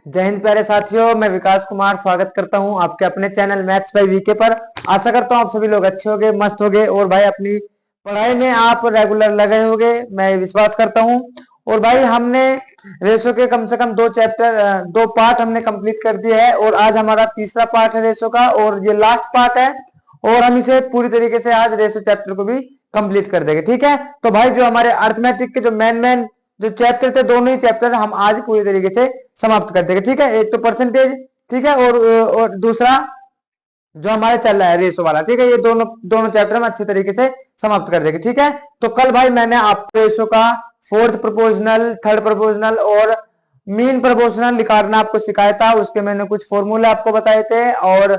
जय हिंद प्यारे साथियों, मैं विकास कुमार स्वागत करता हूं आपके अपने चैनल मैथ्स बाय वीके पर। आशा करता हूं आप सभी लोग अच्छे होंगे, मस्त होंगे और भाई अपनी पढ़ाई में आप रेगुलर लगे होंगे, मैं विश्वास करता हूं। और भाई हमने रेशो के कम से कम दो पार्ट हमने कंप्लीट कर दिए हैं और आज हमारा तीसरा पार्ट है रेशो का और ये लास्ट पार्ट है। और हम इसे पूरी तरीके से आज रेशो चैप्टर को भी कंप्लीट कर देंगे, ठीक है। तो भाई जो हमारे अर्थमेटिक के जो मेन जो चैप्टर थे, दोनों ही चैप्टर हम आज पूरी तरीके से समाप्त कर देंगे, ठीक है। एक तो परसेंटेज, ठीक है, और दूसरा जो हमारे चल रहा है रेशो वाला, ठीक है। ये दोनों दोनों चैप्टर हम अच्छे तरीके से समाप्त कर देंगे, ठीक है। तो कल भाई मैंने आपको रेशो का फोर्थ प्रोपोर्शनल, थर्ड प्रोपोर्शनल और मीन प्रोपोर्शनल निकालना आपको सिखाया था। उसके मैंने कुछ फॉर्मूले आपको बताए थे और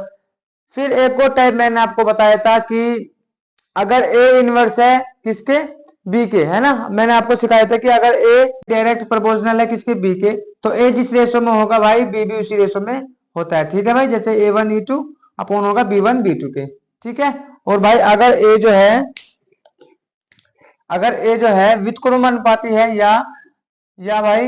फिर एक और टाइप मैंने आपको बताया था कि अगर ए इनवर्स है किसके, बी के, है ना। मैंने आपको सिखाया था कि अगर ए डायरेक्ट प्रोपोर्शनल है किसके, बी के, तो ए जिस रेशो में होगा भाई बी भी उसी रेशो में होता है, ठीक है भाई। जैसे A1 E2 अपॉन होगा B1 B2 के, ठीक है। और भाई अगर ए जो है व्युत्क्रमानुपाती है या भाई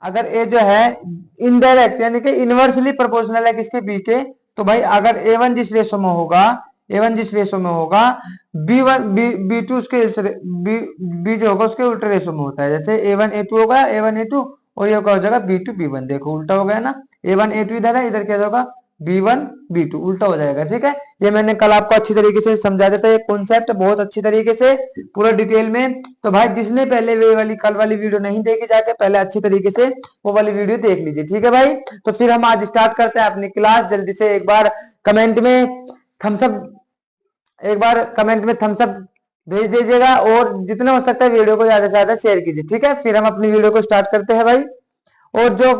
अगर ए जो है इनडायरेक्ट यानी कि इनवर्सली प्रोपोर्शनल है किसके, बी के, तो भाई अगर A1 जिस रेशो में होगा, B2 उसके बी जो होगा उसके उल्टे रेशो में होता है। जैसे A1 A2 होगा, A1 A2, और ये क्या हो जाएगा B2 B1। देखो उल्टा हो गया ना, A1 A2 इधर है, इधर क्या होगा B1 B2, उल्टा हो जाएगा, ठीक है। ये मैंने कल आपको अच्छी तरीके से समझा देता है, ये कॉन्सेप्ट बहुत अच्छी तरीके से पूरा डिटेल में। तो भाई जिसने पहले वे वाली कल वाली वीडियो नहीं देखी, जाके पहले अच्छी तरीके से वो वाली वीडियो देख लीजिए, ठीक है भाई। तो फिर हम आज स्टार्ट करते हैं अपनी क्लास। जल्दी से एक बार कमेंट में थम्स अप भेज दीजिएगा और जितना हो सकता है वीडियो को ज्यादा से ज्यादा शेयर कीजिए, ठीक है। फिर हम अपनी वीडियो को स्टार्ट करते हैं भाई। और जो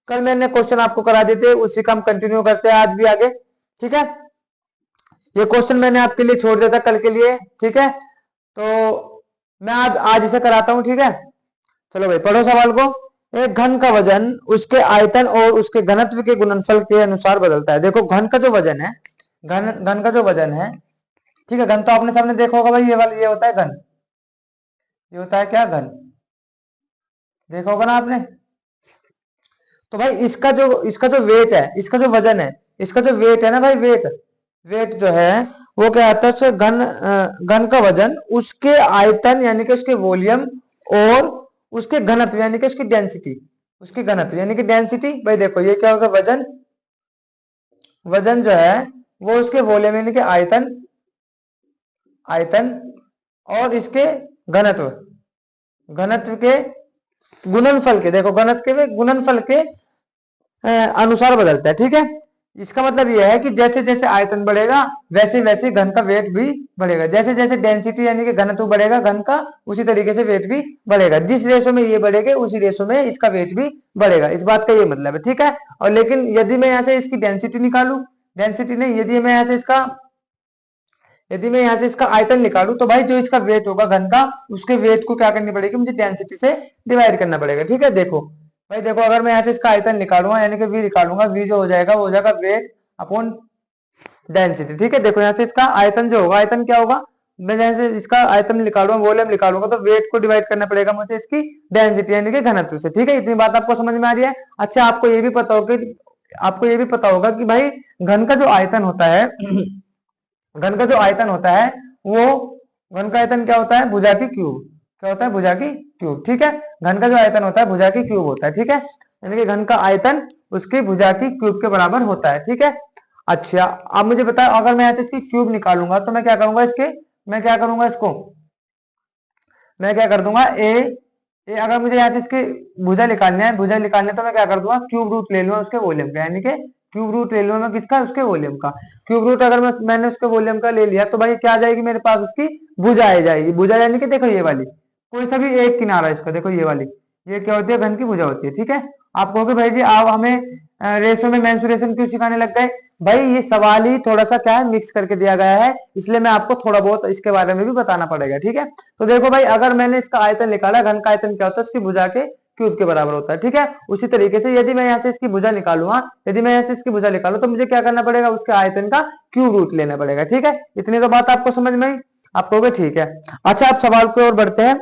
कल मैंने क्वेश्चन आपको करा दिए थे उसी का हम कंटिन्यू करते हैं आज भी आगे, ठीक है। ये क्वेश्चन मैंने आपके लिए छोड़ दिया था कल के लिए, ठीक है। तो मैं आज इसे कराता हूं, ठीक है। चलो भाई पढ़ो सवाल को। एक घन का वजन उसके आयतन और उसके घनत्व के गुणनफल के अनुसार बदलता है। देखो घन का जो वजन है, घन का जो वजन है, ठीक है। घन तो आपने सामने देखा होगा भाई, ये वाला ये होता है घन, ये होता है क्या, घन, देखा होगा ना आपने। तो भाई इसका जो वेट है, इसका जो वजन है, इसका जो वेट है ना भाई, वेट जो है वो क्या आता है, उसके घन का वजन उसके आयतन यानी कि उसके वॉल्यूम और उसके घनत्व यानी कि उसकी डेंसिटी, भाई देखो ये क्या होगा, वजन जो है वो उसके वॉल्यूम यानी कि आयतन और इसके घनत्व के गुणनफल के, देखो घनत्व के गुणनफल के अनुसार बदलता है, ठीक है। इसका मतलब यह है कि जैसे जैसे आयतन बढ़ेगा वैसे वैसे घन का वेट भी बढ़ेगा। जैसे जैसे डेंसिटी यानी कि घनत्व बढ़ेगा घन का, उसी तरीके से वेट भी बढ़ेगा। जिस रेशो में ये बढ़ेगा उसी रेशो में इसका वेट भी बढ़ेगा, इस बात का ये मतलब है, ठीक है। और लेकिन यदि मैं यहाँ से इसकी डेंसिटी निकालू, डेंसिटी नहीं, यदि मैं यहाँ से इसका आयतन निकालू, तो भाई जो इसका वेट होगा घन का, उसके वेट को क्या करनी पड़ेगी, मुझे डेंसिटी से डिवाइड करना पड़ेगा, ठीक है। देखो भाई देखो, अगर मैं यहाँ से इसका आयतन निकालूंगा यानी कि V निकालूंगा, V जो हो जाएगा वो हो जाएगा वेट अपॉन डेंसिटी, ठीक है। देखो यहाँ से इसका आयतन जो होगा, आयतन क्या होगा, मैं जैसे इसका आयतन निकालूंगा, वॉल्यूम निकालूंगा, तो वेट को डिवाइड करना पड़ेगा मुझे इसकी डेंसिटी यानी कि घनत्व से, ठीक है। इतनी बात आपको समझ में आ रही है। अच्छा आपको ये भी पता होगा कि भाई घन का जो आयतन होता है घन का जो आयतन होता है वो, घन का आयतन क्या होता है, भुजा की क्यूब, क्या होता है, भुजा की क्यूब, ठीक है। घन का जो आयतन होता है भुजा की क्यूब होता है, ठीक है। यानी कि घन का आयतन उसकी भुजा की क्यूब के बराबर होता है, ठीक है। अच्छा अब मुझे बताओ, अगर मैं ऐसे इसकी क्यूब निकालूंगा तो मैं क्या करूंगा, मैं क्या कर दूंगा, अगर मुझे यहाँ से इसकी भुजा निकालना है, तो मैं क्या कर दूंगा, क्यूब रूट ले लूंगा उसके वॉल्यूम का, यानी कि क्यूब रूट ले लूंगा मैं किसका, उसके वॉल्यूम का। क्यूब रूट अगर मैंने उसके वॉल्यूम का ले लिया तो भाई क्या आ जाएगी मेरे पास, उसकी भुजा आ जाएगी। भुजा यानी कि देखो ये वाली, कोई सा भी एक किनारा इसका, देखो ये वाली, ये क्या होती है, घन की भुजा होती है, ठीक है। आप कहोगे भाई जी आप हमें रेशो में मेंसुरेशन क्यों सिखाने लग गए, भाई ये सवाल ही थोड़ा सा क्या है, मिक्स करके दिया गया है, इसलिए मैं आपको थोड़ा बहुत इसके बारे में भी बताना पड़ेगा, ठीक है। तो देखो भाई अगर मैंने इसका आयतन निकाला, घन का आयतन क्या होता है, उसकी भुजा के क्यूब के बराबर होता है, ठीक है। उसी तरीके से यदि मैं यहाँ से इसकी भुजा निकालू तो मुझे क्या करना पड़ेगा, उसके आयतन का क्यूब रूट लेना पड़ेगा, ठीक है। इतनी तो बात आपको समझ में आई। आप कहोगे ठीक है। अच्छा आप सवाल की ओर बढ़ते हैं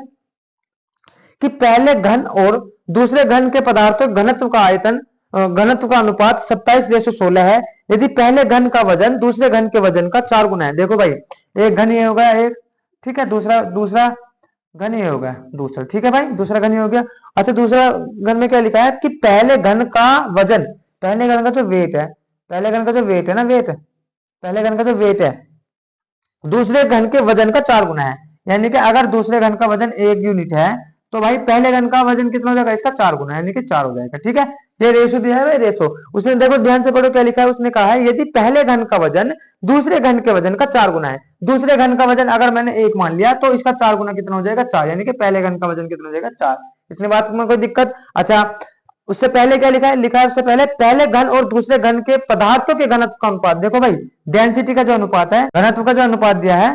कि पहले घन और दूसरे घन के पदार्थों घनत्व का आयतन घनत्व का अनुपात 27:16 है यदि पहले घन का वजन दूसरे घन के वजन का 4 गुना है। देखो भाई, एक घन ये हो गया एक, ठीक है, दूसरा दूसरा घन ये हो गया दूसरा, ठीक है भाई, दूसरा घन ये हो गया। अच्छा, दूसरा घन में क्या लिखा है कि पहले घन का वजन, पहले घन का जो वेट है, पहले घन का जो वेट है ना, वेट, पहले घन का जो वेट है दूसरे घन के वजन का 4 गुना है। यानी कि अगर दूसरे घन का वजन 1 यूनिट है तो भाई पहले घन का वजन कितना हो जाएगा, इसका 4 गुना, यानी कि 4 हो जाएगा। ठीक है, ये रेशो दिया है भाई, रेशो। उसने देखो ध्यान से पढ़ो क्या लिखा है, उसने कहा है यदि पहले घन का वजन दूसरे घन के वजन का 4 गुना है। दूसरे घन का वजन अगर मैंने 1 मान लिया तो इसका 4 गुना कितना हो जाएगा, 4, यानी कि पहले घन का वजन कितना हो जाएगा, 4। इतनी बात में कोई दिक्कत? अच्छा, उससे पहले क्या लिखा है, लिखा है उससे पहले घन और दूसरे घन के पदार्थों के घनत्व का अनुपात। देखो भाई, डेंसिटी का जो अनुपात है, घनत्व का जो अनुपात दिया है,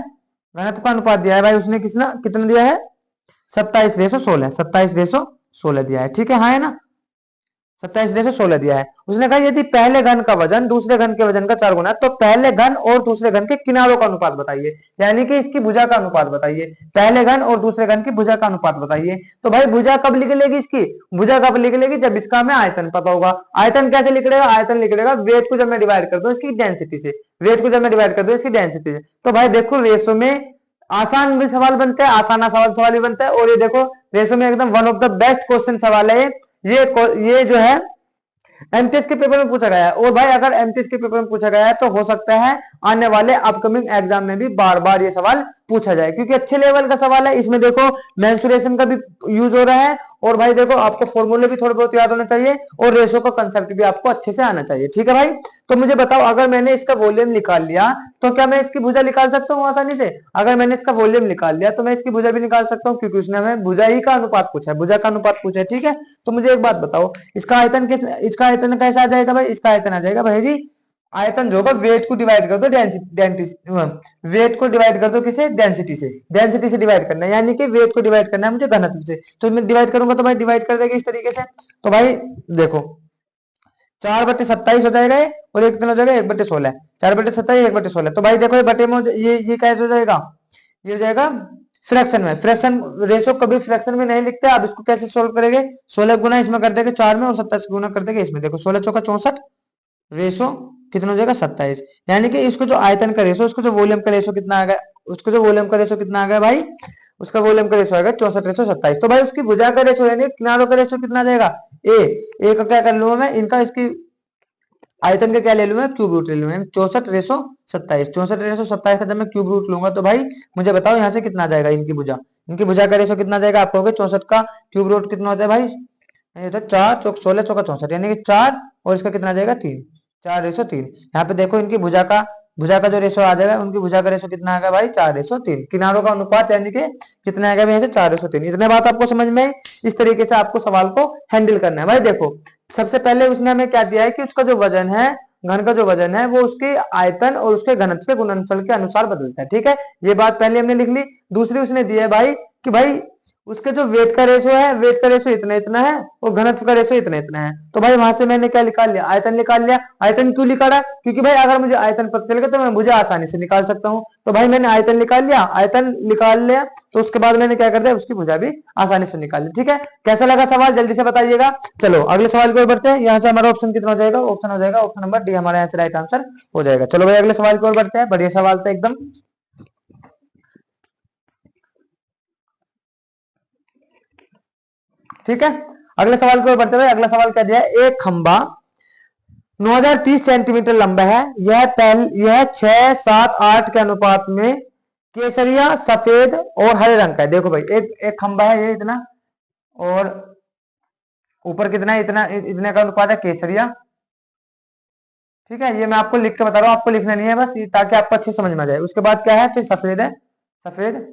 घनत्व का अनुपात दिया है भाई उसने कितना दिया है, 27:16, 27:16 दिया है। ठीक है, हाँ है ना, 27:16 दिया है। उसने कहा यदि पहले घन का वजन दूसरे घन के वजन का 4 गुना है तो पहले घन और दूसरे घन के किनारों का अनुपात बताइए, यानी कि इसकी भुजा का अनुपात बताइए। पहले घन और दूसरे घन की भुजा का अनुपात बताइए। तो भाई भुजा कब निकलेगी, इसकी भुजा कब निकलेगी, जब इसका हमें आयतन पता होगा। आयतन कैसे निकलेगा, आयतन निकलेगा वेट को जब मैं डिवाइड कर दूं इसकी डेंसिटी से, वेट को जब मैं डिवाइड कर दूं इसकी डेंसिटी से। तो भाई देखो, रेशो में आसान भी सवाल बनते हैं, आसान सवाल भी बनता है, और ये देखो रेशो में एकदम one of the best question सवाल है ये जो है एमटीएस के पेपर में पूछा गया है। और भाई अगर एमटीएस के पेपर में पूछा गया है तो हो सकता है आने वाले अपकमिंग एग्जाम में भी बार बार ये सवाल पूछा जाए, क्योंकि अच्छे लेवल का सवाल है। इसमें देखो मेंसुरेशन का भी यूज हो रहा है, और भाई देखो आपको फॉर्मूले भी थोड़े बहुत याद होने चाहिए, और रेशो का कंसेप्ट भी आपको अच्छे से आना चाहिए। ठीक है भाई, तो मुझे बताओ, अगर मैंने इसका वॉल्यूम निकाल लिया तो क्या मैं इसकी भुजा निकाल सकता हूँ आसानी से? अगर मैंने इसका वॉल्यूम निकाल लिया तो मैं इसकी भुजा भी निकाल सकता हूँ, क्योंकि उसने हमें भुजा ही का अनुपात पूछा है, भुजा का अनुपात पूछा है। ठीक है, तो मुझे एक बात बताओ, इसका आयतन कैसा आ जाएगा भाई? इसका आयतन आ जाएगा भाई जी, आयतन जो होगा वेट को डिवाइड कर दो डेंसिटी, वेट को डिवाइड कर दो किसे, डेंसिटी से, डेंसिटी से डिवाइड करना है, यानी कि वेट को डिवाइड करना है मुझे घनत्व से। तो मैं डिवाइड करूंगा तो भाई डिवाइड कर देगा इस तरीके से। तो भाई देखो 4/27 हो जाएगा और एक दिन हो जाएगा 1/16, 4/27 1/16। तो भाई देखो ये बटे में ये कैसे हो जाएगा, ये हो जाएगा फ्रैक्शन में। फ्रैक्शन रेशो कभी फ्रैक्शन में नहीं लिखते। आप इसको कैसे सोल्व करेंगे, 16 गुना इसमें कर देंगे 4 में, और 27 गुना कर देंगे इसमें। देखो 16 चौका 64, रेशो कितना हो जाएगा 27, यानी कि इसको जो आयतन का रेशो, उसको जो वॉल्यूम का रेशो कितना आ गया, उसको जो वॉल्यूम का रेशो कितना आ गया भाई, उसका वॉल्यूम का रेशो आएगा 64:27। तो भाई उसकी भुजा का रेशो यानी किनारों का रेशो कितना आ जाएगा, ए का क्या कर लूंगा मैं, इनका इसकी आयतन का क्या ले लूंगा, क्यूब रूट ले लूंगा, 64:27, 64:27 का जब मैं क्यूब रूट लूंगा तो भाई मुझे बताओ यहाँ से कितना आ जाएगा इनकी भुजा, इनकी भुजा का रेशो कितना आ जाएगा। आप कहोगे 64 का क्यूब रूट कितना होता है भाई, ये होता है 4 चौक 16 चौका 64, यानी कि 4, और इसका कितना आ जाएगा 3, 4:3। यहाँ पे देखो इनकी भुजा का जो रेशो आ जाएगा, उनकी भुजा का रेशो कितना आ गया भाई, 4:3। किनारों का अनुपात यानी कि कितना आ गया यहाँ से 4:3। इतने बात आपको समझ में आई? इस तरीके से आपको सवाल को हैंडल करना है। भाई देखो सबसे पहले उसने हमें क्या दिया है कि उसका जो वजन है, घन का जो वजन है, वो उसके आयतन और उसके घनत्व के गुणनफल के अनुसार बदलता है। ठीक है, ये बात पहले हमने लिख ली। दूसरी उसने दी है भाई कि भाई उसके जो वेट का रेशो है, वेट का रेशो इतना इतना है और घनत्व का रेशो इतना इतना है। तो भाई वहां से मैंने क्या निकाल लिया, आयतन निकाल लिया। आयतन क्यों निकाला, क्योंकि भाई अगर मुझे आयतन पता चलेगा तो मैं भुजा आसानी से निकाल सकता हूँ। तो भाई मैंने आयतन निकाल लिया, आयतन निकाल लिया, तो उसके बाद मैंने क्या कर दिया, उसकी भुजा भी आसानी से निकाल ली। ठीक है, कैसा लगा सवाल जल्दी से बताइएगा। चलो अगले सवाल की ओर बढ़ते हैं। यहाँ से हमारा ऑप्शन कितना हो जाएगा, ऑप्शन हो जाएगा ऑप्शन नंबर डी, हमारा यहाँ से राइट आंसर हो जाएगा। चलो भाई अगले सवाल की ओर बढ़ते हैं। बढ़िया सवाल था एकदम। ठीक है, अगले सवाल की ओर बढ़ते हुए अगला सवाल क्या दिया है, एक खंबा 9030 सेंटीमीटर लंबा है। यह 6, 7, 8 के अनुपात में केसरिया, सफेद और हरे रंग का है। देखो भाई एक खंबा है ये इतना, और ऊपर कितना है, इतना इतने का अनुपात है केसरिया। ठीक है, ये मैं आपको लिख के बता रहा हूँ, आपको लिखना नहीं है बस, ताकि आपको अच्छे समझ में आ जाए। उसके बाद क्या है, फिर सफेद है, सफेद,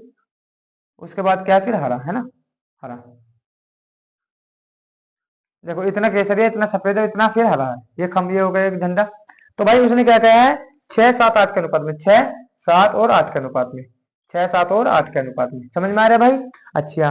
उसके बाद क्या है, फिर हरा है ना, हरा। देखो इतना केसरिया, इतना सफेद है, इतना फिर हरा है। ये हो गया एक झंडा। तो भाई उसने क्या कहा है, 6, 7, 8 के अनुपात में, 6, 7 और 8 के अनुपात में, 6, 7 और 8 के अनुपात में। समझ में आ रहा है भाई? अच्छा,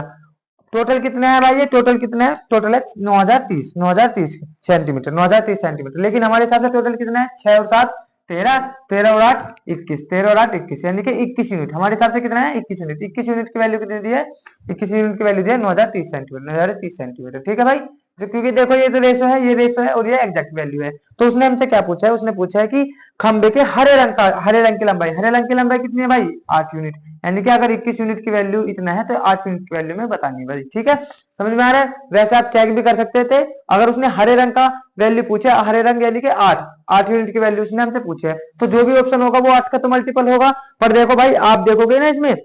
टोटल कितना है भाई, ये टोटल कितना है, टोटल है 9030 सेंटीमीटर, 9030 सेंटीमीटर। लेकिन हमारे हिसाब से टोटल कितना है, 6 और 7 13, 13 और 8 21, 13 और 8 21, यानी कि 21 यूनिट। हमारे हिसाब से कितना है, 21 यूनिट। 21 यूनिट की वैल्यू कितनी दी है, 21 यूनिट की वैल्यू दी है 9030 सेंटीमीटर, 9030 सेंटीमीटर। ठीक है भाई, क्योंकि देखो ये तो रेशो है, ये रेशो है और ये एग्जैक्ट वैल्यू है। तो उसने हमसे क्या पूछा है, उसने पूछा है कि खंबे के हरे रंग की लंबाई, हरे रंग की लंबाई कितनी है भाई 8 यूनिट। यानी कि अगर 21 यूनिट की वैल्यू इतना है तो 8 यूनिट की वैल्यू में बतानी है भाई। ठीक है, समझ में आ रहा है। वैसे आप चेक भी कर सकते थे, अगर उसने हरे रंग का वैल्यू पूछा, हरे रंग यानी कि 8 यूनिट की वैल्यू उसने हमसे पूछा है, तो जो भी ऑप्शन होगा वो 8 का तो मल्टीपल होगा। पर देखो भाई आप देखोगे ना इसमें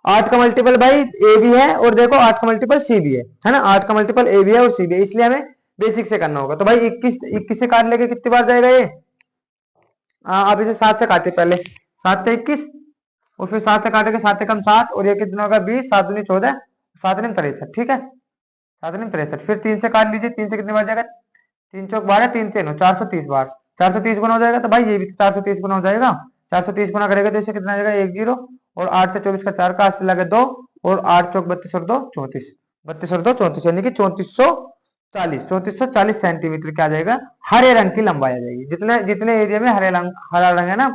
8 का मल्टीपल भाई ए भी है और देखो 8 का मल्टीपल सी भी है ना, 8 का मल्टीपल ए भी है और सी भी है, इसलिए हमें बेसिक से करना होगा। तो भाई 21 से काट लेके कितनी बार जाएगा ये, आप इसे 7 से काटे पहले, 7 से 21 और फिर 7 से काटेंगे, 7 से कम 7 और ये कितना होगा 20, 7 दूनी 14, 7 ने 63। ठीक है, 7 ने 63। फिर 3 से काट लीजिए, 3 से कितनी बार जाएगा, 3 चौक 12, 3 से 9, 430 बार, 430 गुना हो जाएगा। तो भाई ये भी 430 गुना हो जाएगा, 430 गुना करेगा तो इसे कितना आ जाएगा 1 0 और 8 से 24 का 4 का 80 लगे 2 और 8 चौक 32 और 2 34, 32 और 2 34 यानी कि 3440 सेंटीमीटर क्या आ जाएगा, हरे रंग की लंबाई आ जाएगी। जितने जितने एरिया में हरा रंग है ना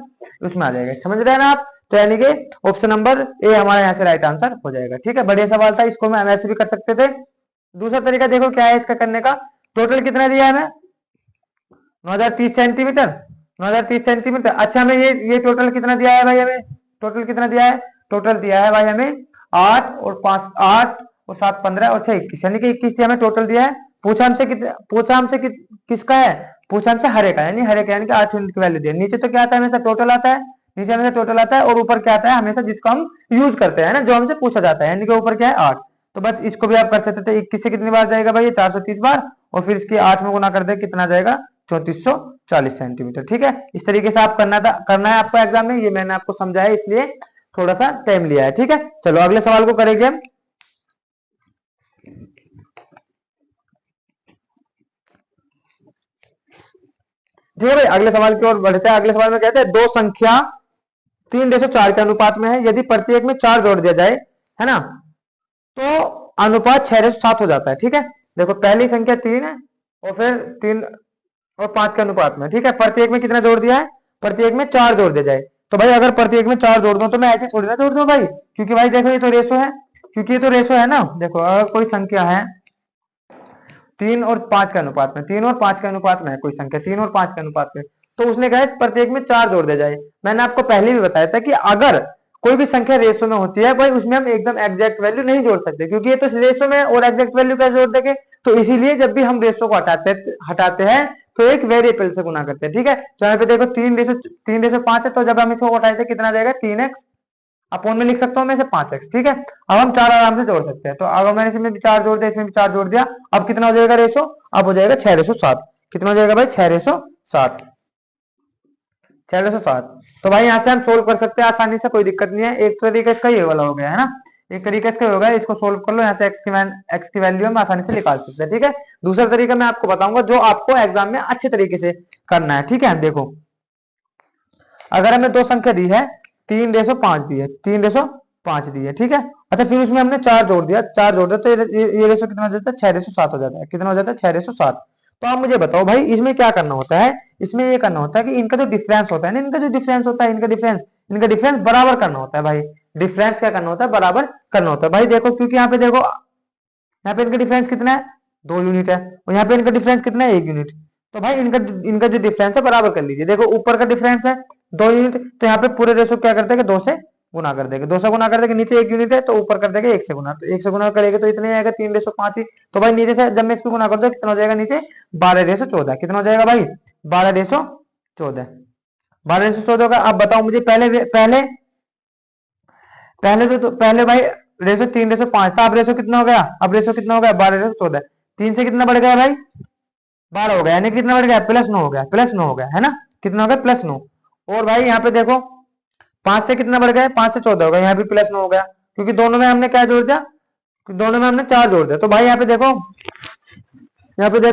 उसमें आ जाएगा। समझ रहे हैं ना आप। तो यानी कि ऑप्शन नंबर ए हमारा यहाँ से राइट आंसर हो जाएगा। ठीक है, बढ़िया सवाल था, इसको हम ऐसे भी कर सकते थे। दूसरा तरीका देखो क्या है इसका करने का, टोटल कितना दिया है हमें 9030 सेंटीमीटर, 9030 सेंटीमीटर। अच्छा हमें ये टोटल कितना दिया है भाई, हमें टोटल कितना दिया है, टोटल दिया है भाई हमें 8 और 5, 8 और 7 15 और 6 21, यानी कि 21 हमें टोटल दिया है। पूछा हमसे किसका है, पूछा हमसे हरे का, यानी हरे का यानी कि 8 यूनिट की वैल्यू दी है। नीचे तो क्या आता है हमेशा टोटल आता है, नीचे हमेशा टोटल आता है और ऊपर क्या आता है हमेशा जिसको हम यूज करते हैं ना, जो हमसे पूछा जाता है, यानी कि ऊपर क्या है 8। तो बस इसको भी आप कर सकते थे, 21 से कितनी बार जाएगा भाई ये 430 बार और फिर इसकी 8 में गुना कर दे कितना जाएगा 3440 सेंटीमीटर। ठीक है, इस तरीके से आप करना है आपको एग्जाम में, ये मैंने आपको समझाया इसलिए थोड़ा सा टाइम लिया है। ठीक है, चलो अगले सवाल को करेंगे हम। ठीक है भाई, अगले सवाल की ओर बढ़ते हैं। अगले सवाल में कहते हैं दो संख्या 3:4 के अनुपात में है, यदि प्रत्येक में 4 जोड़ दिया जाए है ना तो अनुपात 6:7 हो जाता है। ठीक है, देखो पहली संख्या 3 है और फिर 3 और 5 के अनुपात में। ठीक है, प्रत्येक में कितना जोड़ दिया है, प्रत्येक में 4 जोड़ दिया जाए। तो भाई अगर प्रत्येक में 4 जोड़ दो तो मैं ऐसे थोड़ी ना जोड़ दूं भाई, क्योंकि भाई देखो ये तो रेशो है, क्योंकि ये तो रेशो है ना। देखो अगर कोई संख्या है 3 और 5 के अनुपात में, 3 और 5 के अनुपात में है कोई संख्या, 3 और 5 के अनुपात में, तो उसने कहा प्रत्येक में 4 जोड़ दिया जाए। मैंने आपको पहले भी बताया था कि अगर कोई भी संख्या रेशो में होती है भाई उसमें हम एकदम एग्जैक्ट वैल्यू नहीं जोड़ सकते, क्योंकि ये तो रेशो में और एग्जैक्ट वैल्यू कैसे जोड़ देंगे। तो इसीलिए जब भी हम रेशो को हटाते हैं तो एक वेरिएबल से गुना करते हैं। ठीक है, तो यहाँ पे देखो 3:5 है, तो जब हम इसको उठाए थे कितना जाएगा 3x अपोन में लिख सकता हूँ मैं इसे 5x। ठीक है, अब हम 4 आराम से जोड़ सकते हैं। तो अगर मैंने इसमें भी 4 जोड़ दिया, इसमें भी 4 जोड़ दिया, अब कितना हो जाएगा रेशो, अब हो जाएगा 6:7। कितना हो जाएगा भाई 6:7, 6:7। तो भाई यहाँ से हम सोल्व कर सकते हैं आसानी से, कोई दिक्कत नहीं है। एक तरीका इसका ये वाला हो गया है ना, एक तरीका इसका होगा, इसको सोल्व कर लो, यहाँ से एक्स की वैल्यू हम आसानी से निकाल सकते हैं। ठीक है, दूसरा तरीका मैं आपको बताऊंगा जो आपको एग्जाम में अच्छे तरीके से करना है। ठीक है, देखो अगर हमें दो संख्या दी है 3:5 दी है, 3:5 दी है। ठीक है, अच्छा फिर उसमें हमने 4 जोड़ दिया, 4 जोड़ दिया तो ये रेशो कितना हो जाता है 6:7 हो जाता है। कितना हो जाता है 6:7। तो आप मुझे बताओ भाई इसमें क्या करना होता है, इसमें ये करना होता है कि इनका जो डिफरेंस होता है ना, इनका जो डिफरेंस होता है, इनका डिफरेंस बराबर करना होता है भाई। डिफरेंस क्या करना होता है, बराबर करना होता है भाई। देखो क्योंकि यहाँ पे देखो, यहाँ पे इनका डिफरेंस कितना है 2 यूनिट है और यहाँ पे इनका डिफरेंस कितना है 1 यूनिट। तो भाई इनका इनका जो डिफरेंस है बराबर कर लीजिए। देखो ऊपर का डिफरेंस है 2 यूनिट, तो यहाँ पे पूरे रेशो क्या कर देंगे 2 से गुना कर देंगे, 2 से गुना कर देंगे, नीचे 1 यूनिट है तो ऊपर कर देंगे 1 से गुना, तो 1 से गुना करेंगे तो इतने आएगा 3:5 ही। तो भाई नीचे से जब मैं इसको गुना कर दो कितना हो जाएगा नीचे 12:14। कितना हो जाएगा भाई 12:14, 12:14 का। अब बताओ मुझे पहले पहले पहले तो पहले भाई रेशो 3:5 था, अब रेशो कितना हो गया, अब रेशो कितना हो गया 12:14। 3 से कितना बढ़ गया भाई 12 हो गया, यानी कितना बढ़ गया +9 हो गया, +9 हो गया है ना, कितना हो गया +9। और भाई यहाँ पे देखो 5 से कितना बढ़ गया, 5 से 14 हो गया, यहाँ भी +9 हो गया, क्योंकि दोनों में हमने क्या जोड़ दिया, दोनों में हमने 4 जोड़ दिया। तो भाई यहाँ पे देखो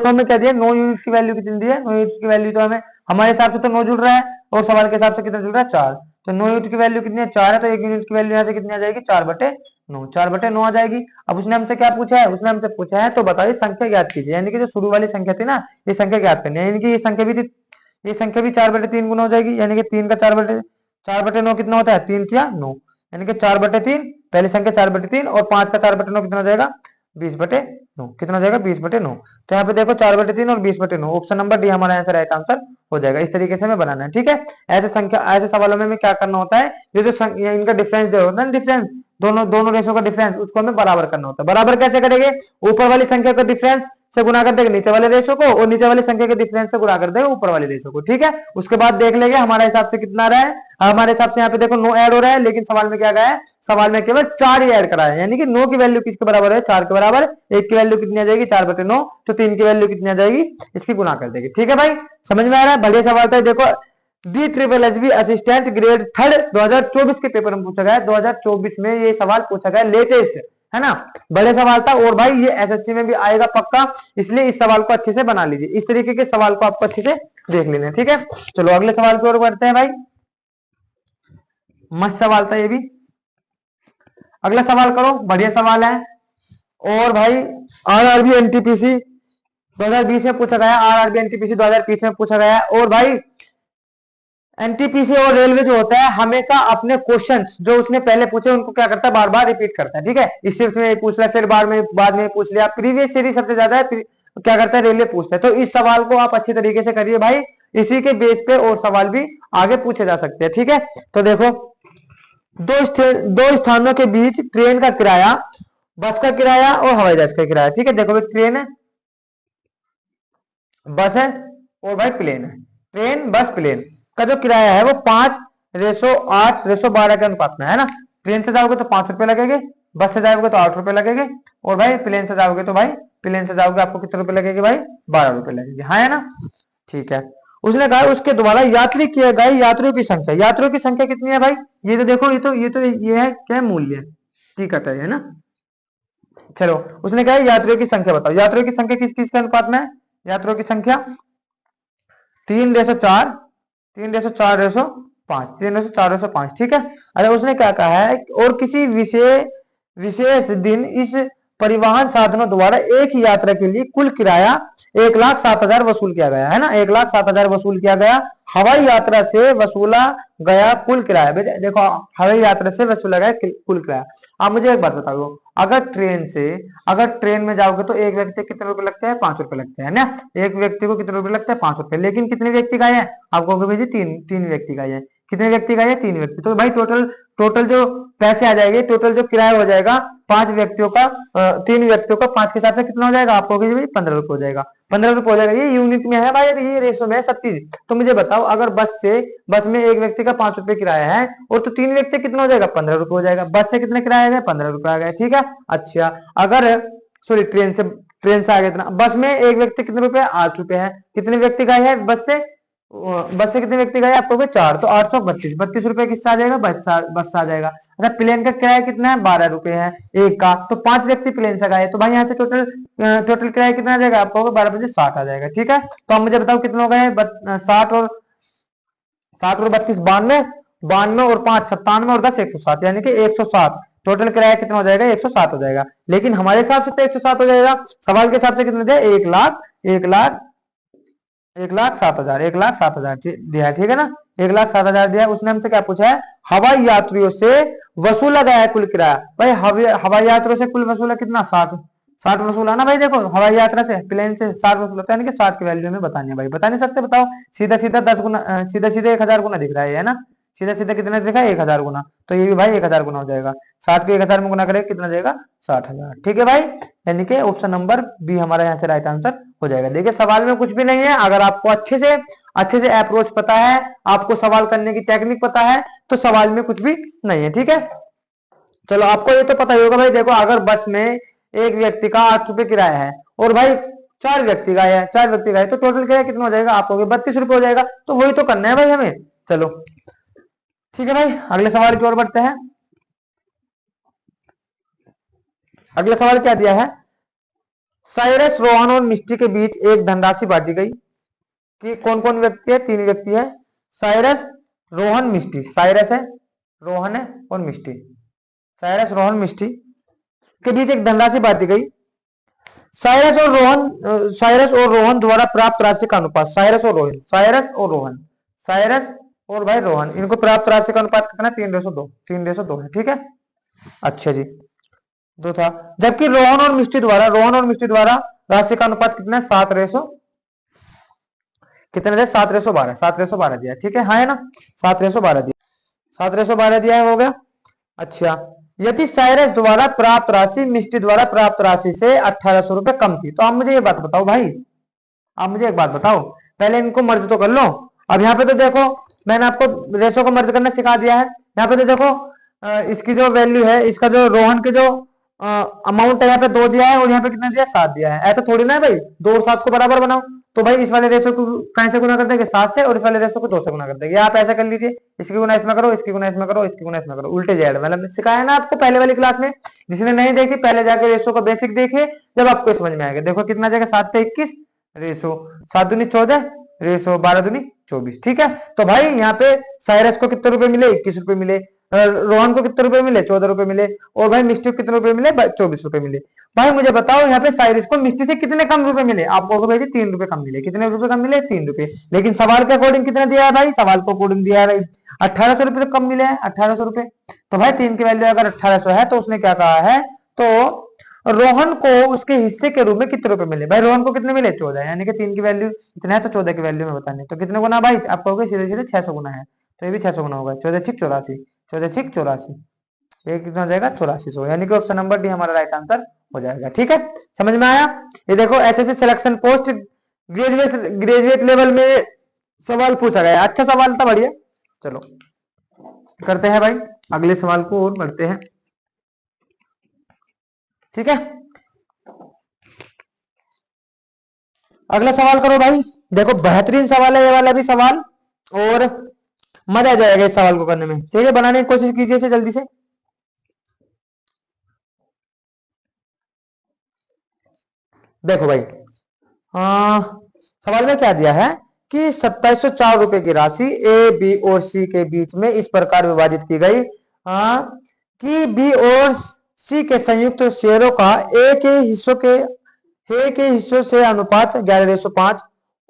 हमें क्या दिया 9 यूनिट की वैल्यू कितनी दी है, 9 यूनिट की वैल्यू तो हमें हमारे हिसाब से तो 9 जुड़ रहा है और सवाल के हिसाब से कितना जुड़ रहा है 4। तो 9 यूनिट की वैल्यू कितनी है 4 है, तो 1 यूनिट की वैल्यू यहाँ से कितनी आ जाएगी 4/9, 4/9 आ जाएगी। अब उसने हमसे क्या पूछा है, उसने हमसे पूछा है तो बताइए संख्या ज्ञात कीजिए, यानी कि जो शुरू वाली संख्या थी ना ये संख्या ज्ञात करनी है, यानी कि ये संख्या भी थी, ये संख्या भी 4/3 गुना हो जाएगी, यानी कि 3 का 4/9 कितना होता है 3 किया 9, यानी कि 4/3 पहली संख्या 4/3 और 5 का 4/9 कितना हो जाएगा 20/9 कितना हो जाएगा 20/9। तो यहाँ पे देखो 4/3 और 20/9, ऑप्शन नंबर डी हमारा आंसर राइट आंसर हो जाएगा। इस तरीके से हमें बनाना है, ठीक है। ऐसे संख्या, ऐसे सवालों में हमें क्या करना होता है, ये जो इनका डिफरेंस जो होता है ना, डिफरेंस दोनों दोनों रेशो का डिफरेंस, उसको हमें बराबर करना होता है। बराबर कैसे करेंगे, ऊपर वाली संख्या का डिफरेंस से गुना कर देंगे नीचे वाले रेशो को, और नीचे वाली संख्या के डिफरेंस से गुना कर देंगे ऊपर वाले रेशो को, ठीक है। उसके बाद देख लेंगे हमारे हिसाब से कितना रहा है। हमारे हिसाब से यहाँ पे देखो 9 ऐड हो रहा है, लेकिन सवाल में क्या गया है, सवाल में केवल 4 ही ऐड करा है, यानी कि 9 की वैल्यू किसके बराबर है, 4 के बराबर। 1 की वैल्यू कितनी आ जाएगी 4/9, तो 3 की वैल्यू कितनी आ जाएगी, इसकी गुना कर देंगे, ठीक है भाई। समझ में आ रहा है, बढ़िया सवाल था। देखो DSSS असिस्टेंट ग्रेड 3 2024 के पेपर में पूछा गया है, 2024 में ये सवाल पूछा गया, लेटेस्ट है ना, बड़े सवाल था। और भाई ये एसएससी में भी आएगा पक्का, इसलिए इस सवाल को अच्छे से बना लीजिए। इस तरीके के सवाल को आपको अच्छे से देख लेना है, ठीक है। चलो अगले सवाल की ओर बढ़ते हैं भाई, मस्त सवाल था ये भी। अगला सवाल करो, बढ़िया सवाल है। और भाई आरआरबी एनटीपीसी 2020 में पूछा गया, आरआरबी एनटीपीसी 2020 में पूछा गया। और भाई एनटीपीसी और रेलवे जो होता है, हमेशा अपने क्वेश्चंस जो उसने पहले पूछे उनको क्या करता है, बार बार रिपीट करता है, ठीक है। इस शिफ्ट में पूछ लिया, फिर बाद में पूछ लिया, प्रीवियस सीरीज सबसे ज्यादा है, क्या करता है, रेलवे पूछता है। तो इस सवाल को आप अच्छी तरीके से करिए भाई, इसी के बेस पे और सवाल भी आगे पूछे जा सकते हैं, ठीक है। तो देखो दो स्थानों के बीच ट्रेन का किराया, बस का किराया और हवाई जहाज का किराया, ठीक है। देखो भाई ट्रेन है, बस है और भाई प्लेन है। ट्रेन बस प्लेन का जो किराया है वो 5:8:12 के अनुपात में है ना। ट्रेन से जाओगे तो 5 रुपए लगेंगे, बस से जाओगे तो 8 रुपए लगेंगे, और भाई प्लेन से जाओगे तो भाई प्लेन से जाओगे आपको कितने रुपए लगेंगे भाई, 12 रुपए लगेंगे, हाँ है ना, ठीक है। उसने कहा उसके द्वारा यात्री किए गए यात्रियों की संख्या, यात्रियों की संख्या कितनी है भाई, ये तो देखो, ये है क्या मूल्य, टिकट है ना। चलो उसने कहा यात्रियों की संख्या बताओ, यात्रियों की संख्या किस किस के अनुपात में है, यात्रियों की संख्या 3:4, 3:4:5, 3:4:5, ठीक है। अरे उसने क्या कहा है, और किसी विशेष दिन इस परिवहन साधनों द्वारा एक ही यात्रा के लिए कुल किराया 1,07,000 वसूल किया गया है ना, 1,07,000 वसूल किया गया। हवाई यात्रा से वसूला गया कुल किराया, देखो हवाई यात्रा से वसूला गया कुल किराया। आप मुझे एक बात बताओ, अगर ट्रेन में जाओगे तो एक व्यक्ति कितने रुपए लगते हैं, 5 रुपए लगते हैं ना, एक व्यक्ति को कितने रुपए लगते हैं, 5 रुपए। लेकिन कितने व्यक्ति गए हैं, आप कहोगे भाई जी तीन व्यक्ति गए हैं, कितने व्यक्ति गए हैं, 3 व्यक्ति। तो भाई टोटल जो पैसे आ जाएंगे, टोटल जो किराया हो जाएगा 5 व्यक्तियों का, 3 व्यक्तियों का 5 के साथ में कितना हो जाएगा, आप कहोगे भाई 15 रुपए हो जाएगा, 15 रुपए हो जाएगा। ये यूनिट में है भाई, ये रेशो में है सब चीज। तो मुझे बताओ अगर बस में एक व्यक्ति का 5 रुपए किराया है, और तो 3 व्यक्ति कितना हो जाएगा, 15 रुपए हो जाएगा। बस से कितने किराया है, 15 रुपए आ गया, ठीक है। अच्छा अगर सॉरी ट्रेन से आ गया इतना, बस में एक व्यक्ति कितने रुपए, 8 रुपए है। कितने व्यक्ति गए हैं बस से कितने व्यक्ति गए, आपको 4, तो 832 रुपए किससे आ जाएगा, बस से आ जाएगा। अच्छा प्लेन का किराया कितना है, 12 रुपए है एक का, तो 5 व्यक्ति प्लेन से गए, तो भाई यहाँ से टोटल किराया कितना आ जाएगा, आपको 12×5 60 आ जाएगा, ठीक है। तो आप मुझे बताओ कितना हो गए, 60 और 32 92, 92 और 5 97 और 10 107, यानी कि 107। टोटल किराया कितना हो जाएगा, 107 हो जाएगा। लेकिन हमारे हिसाब से तो 107 हो जाएगा, सवाल के हिसाब से कितना दिया, 1,07,000, 1,07,000 दिया है, ठीक है ना, 1,07,000 दिया है। उसने हमसे क्या पूछा है, हवाई यात्रियों से वसूला गया है कुल किराया। भाई हवाई यात्रियों से कुल वसूला कितना, 60 वसूला ना भाई। देखो हवाई यात्रा से प्लेन से 60 वसूल होता है, यानी कि 60 की वैल्यू में बतानी है भाई, बता नहीं सकते, बताओ। सीधा सीधा 10 गुना, सीधा सीधा 1,000 गुना दिख रहा है ना, सीधा सीधा कितना दिखा है, 1,000 गुना। तो ये भी भाई 1,000 गुना हो जाएगा, 60 को 1,000 में गुना करेगा कितना जाएगा, 60,000, ठीक है भाई। यानी कि ऑप्शन नंबर बी हमारा यहाँ से राइट आंसर हो जाएगा। देखिए सवाल में कुछ भी नहीं है, अगर आपको अच्छे से अप्रोच पता है, आपको सवाल करने की टेक्निक पता है, तो सवाल में कुछ भी नहीं है, ठीक है। चलो आपको ये तो पता ही होगा भाई, देखो अगर बस में एक व्यक्ति का 8 रुपए किराया है, और भाई 4 व्यक्ति गए तो टोटल किराया कितना हो जाएगा, आपको 32 रुपए हो जाएगा। तो वही तो करना है भाई हमें। चलो ठीक है भाई, अगले सवाल की ओर बढ़ते हैं। अगला सवाल क्या दिया है, साइरस रोहन और मिस्टी के बीच एक धनराशि बांटी गई कि कौन कौन व्यक्ति है, 3 व्यक्ति है, साइरस रोहन मिस्टी, साइरस है, रोहन है और मिस्टी, साइरस रोहन मिस्टी के बीच एक धनराशि बांटी गई। साइरस और रोहन द्वारा प्राप्त राशि का अनुपात, साइरस और भाई रोहन, इनको प्राप्त राशि का अनुपात कितना, 3:2, 3:2 है, ठीक है। अच्छा जी, दो था। जबकि रोहन और मिष्टी द्वारा राशि का अनुपात कितना है? 7 रेशो कितने दिया? 7 रेशो 12, 7 रेशो 12 दिया, ठीक है, हाँ है ना, 7 रेशो 12 दिया, 7 रेशो 12 दिया है, हो गया। अच्छा, यदि साइरस द्वारा प्राप्त राशि मिष्टी द्वारा प्राप्त राशि से 1800 रुपए कम थी, तो आप मुझे ये बात बताओ भाई, आप मुझे एक बात बताओ, पहले इनको मर्ज तो कर लो। अब यहाँ पे तो देखो, मैंने आपको रेशो को मर्ज करना सिखा दिया है। यहाँ पे तो देखो, इसकी जो वैल्यू है, इसका जो रोहन के जो अमाउंट है, यहाँ पे 2 दिया है और यहाँ पे कितना दिया? 7 दिया है। ऐसा थोड़ी ना है भाई, 2 और 7 को बराबर बनाओ। तो भाई इस वाले रेशो को कहीं से गुना कर देंगे? 7 से, और इस वाले रेशो को 2 से गुना कर देंगे। आप ऐसा कर लीजिए, इसकी गुना इसमें करो, इसकी गुना इसमें करो, इसकी गुना इसमें करो, उल्टे जेड। मतलब सिखाया ना आपको पहले वाली क्लास में। जिसने नहीं देखी, पहले जाके रेशो का बेसिक देखिए, जब आपको समझ में आएगा। देखो कितना जाएगा? 7 से 21 रेशो 7 दूनी 14 रेशो 12 दूनी 24, ठीक है। तो भाई यहाँ पे साइरस को कितने रुपए मिले? 21 रुपए मिले। रोहन को कितने रुपए मिले? 14 रुपए मिले। और भाई मिस्टी को कितने रुपए मिले? 24 रुपए मिले। भाई मुझे बताओ, यहाँ पे साइरस को मिस्टी से कितने कम रुपए मिले? आपको भाई 3 रुपए कम मिले। कितने रुपए कम मिले? 3 रुपए। लेकिन सवाल के अकॉर्डिंग कितना दिया है भाई? सवाल को अकॉर्डिंग दिया है 1800 रुपए कम मिले हैं, 1800 रुपए। तो भाई 3 की वैल्यू अगर 1800 है, तो उसने क्या कहा है? तो रोहन को उसके हिस्से के रूप में कितने रुपए मिले? भाई रोहन को कितने मिले? 14, यानी कि 3 की वैल्यू इतना है, तो 14 की वैल्यू में बताने। तो कितने गुना भाई? आप कहोगे सीधे सीधे 600 गुना है, तो ये भी 600 गुना होगा। 14 छिक 84, 14 छिक 84, ये कितना हो जाएगा? 8400, यानी कि ऑप्शन नंबर डी हमारा राइट आंसर हो जाएगा, ठीक है। समझ में आया? ये देखो, SSC selection post graduate level में सवाल पूछा गया। अच्छा सवाल था, बढ़िया। चलो करते हैं भाई अगले सवाल को और बढ़ते हैं, ठीक है। अगला सवाल करो भाई। देखो बेहतरीन सवाल है ये वाला भी सवाल, और मजा आ जाएगा इस सवाल को करने में। ठीक है, बनाने की कोशिश कीजिए इसे जल्दी से। देखो भाई, सवाल में क्या दिया है कि 2704 रुपए की राशि ए, बी और सी के बीच में इस प्रकार विभाजित की गई कि बी और सी के संयुक्त शेयरों का ए के हिस्सों से अनुपात 11:5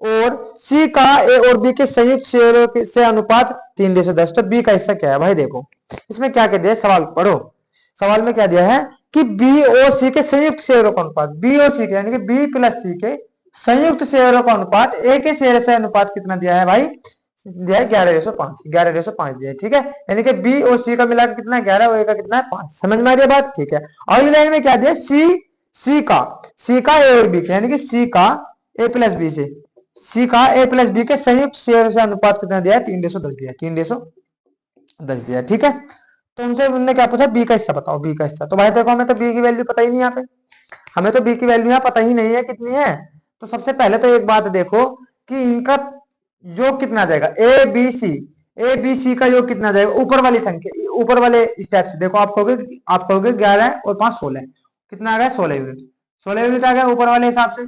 और सी का ए और बी के संयुक्त शेयरों से अनुपात 3:10। तो बी का हिस्सा क्या है भाई? देखो इसमें क्या कह दिया है, सवाल पढ़ो। सवाल में क्या दिया है कि बी और सी के संयुक्त शेयरों का अनुपात, बी और सी के यानी कि बी प्लस सी के संयुक्त शेयरों का अनुपात ए के शेयर से अनुपात कितना दिया है भाई? दिया है 11:5, 11:5 दिया है, ठीक है। यानी कि बी और सी का मिलाकर कितना है? 11 और ए का कितना है? 5। समझ में आ रही है बात? ठीक है। अगली लाइन में क्या दिया? सी का ए और बी के, यानी कि सी का ए प्लस बी से, सी का ए प्लस बी के संयुक्त शेयर से अनुपात कितना दिया है? 3:10 दिया है, 3:10 दिया है, ठीक है। तो उनसे उन्होंने क्या पूछा? बी का हिस्सा बताओ, बी का हिस्सा। तो भाई देखो, हमें तो बी की वैल्यू पता ही नहीं, यहाँ पे हमें तो बी की वैल्यू यहाँ पता ही नहीं है कितनी है। तो सबसे पहले तो एक बात देखो कि इनका योग कितना आ जाएगा? ए बी सी का योग कितना आ जाएगा? ऊपर वाली संख्या, ऊपर वाले स्टेप से देखो, आप कहोगे 11 और 5 16, कितना आ गया? 16 यूनिट, 16 यूनिट आ गया ऊपर वाले हिसाब से।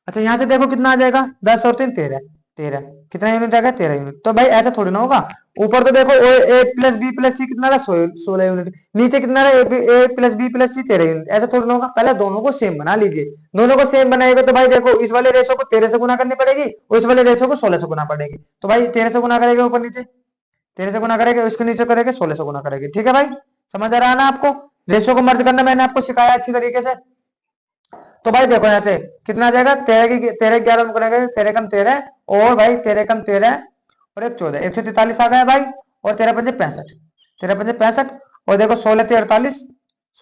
अच्छा यहाँ से देखो कितना आ जाएगा? 10 और 3 13, 13 कितना यूनिट आ गया? 13 यूनिट। तो भाई ऐसा थोड़ी ना होगा। ऊपर तो देखो ए प्लस बी प्लस सी कितना रहा? 16 यूनिट। नीचे कितना रहा? ए प्लस बी प्लस सी 13 यूनिट। ऐसा थोड़ी ना होगा। पहले दोनों को सेम बना लीजिए। दोनों को सेम बनाएगा तो भाई देखो, इस वाले रेशो को 13 से गुना करनी पड़ेगी और इस वाले रेशो को 16 से गुना पड़ेगी। तो भाई 13 से गुना करेगा ऊपर नीचे, 13 से गुना करेगा, उसके नीचे करेगा 16 से गुना करेगी, ठीक है भाई। समझ आ रहा है ना आपको? रेशो को मर्ज करना मैंने आपको सिखाया अच्छी तरीके से। तो भाई देखो यहाँ से कितना आ जाएगा? 13 11 में करेंगे, 13 कम 13 और भाई 13 कम 13 और 1 14, 143 आ गया भाई। और 13 पंजे 65, 13 पंजे 65 और देखो 16 थे 48,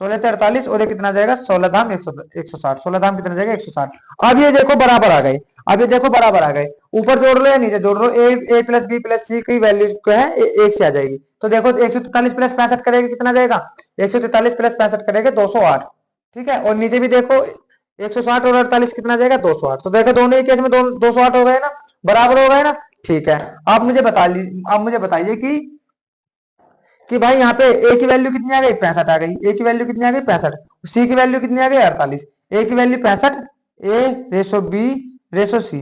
16 थे 48 और ये कितना जाएगा? 16 धाम 160, 16 धाम कितना जाएगा? 160। अब ये देखो बराबर आ गए, अब ये देखो बराबर आ गए। ऊपर जोड़ लो या नीचे जोड़ लो, ए प्लस बी प्लस सी की वैल्यू क्या है? एक से आ जाएगी। तो देखो 143 प्लस 65 करेगा कितना जाएगा? 143 प्लस 65 करेगा 208, ठीक है। और नीचे भी देखो 160 और 48 कितना जाएगा? 208। तो देखो दोनों ही केस में 208 हो गए ना, बराबर हो गए ना, ठीक है। आप मुझे बताइए कि भाई यहाँ पे ए की वैल्यू कितनी आ गई? 65 आ गई। ए की वैल्यू कितनी आ गई? 65। सी की वैल्यू कितनी आ गई? 48। ए की वैल्यू 65, ए रेशो बी रेशो सी।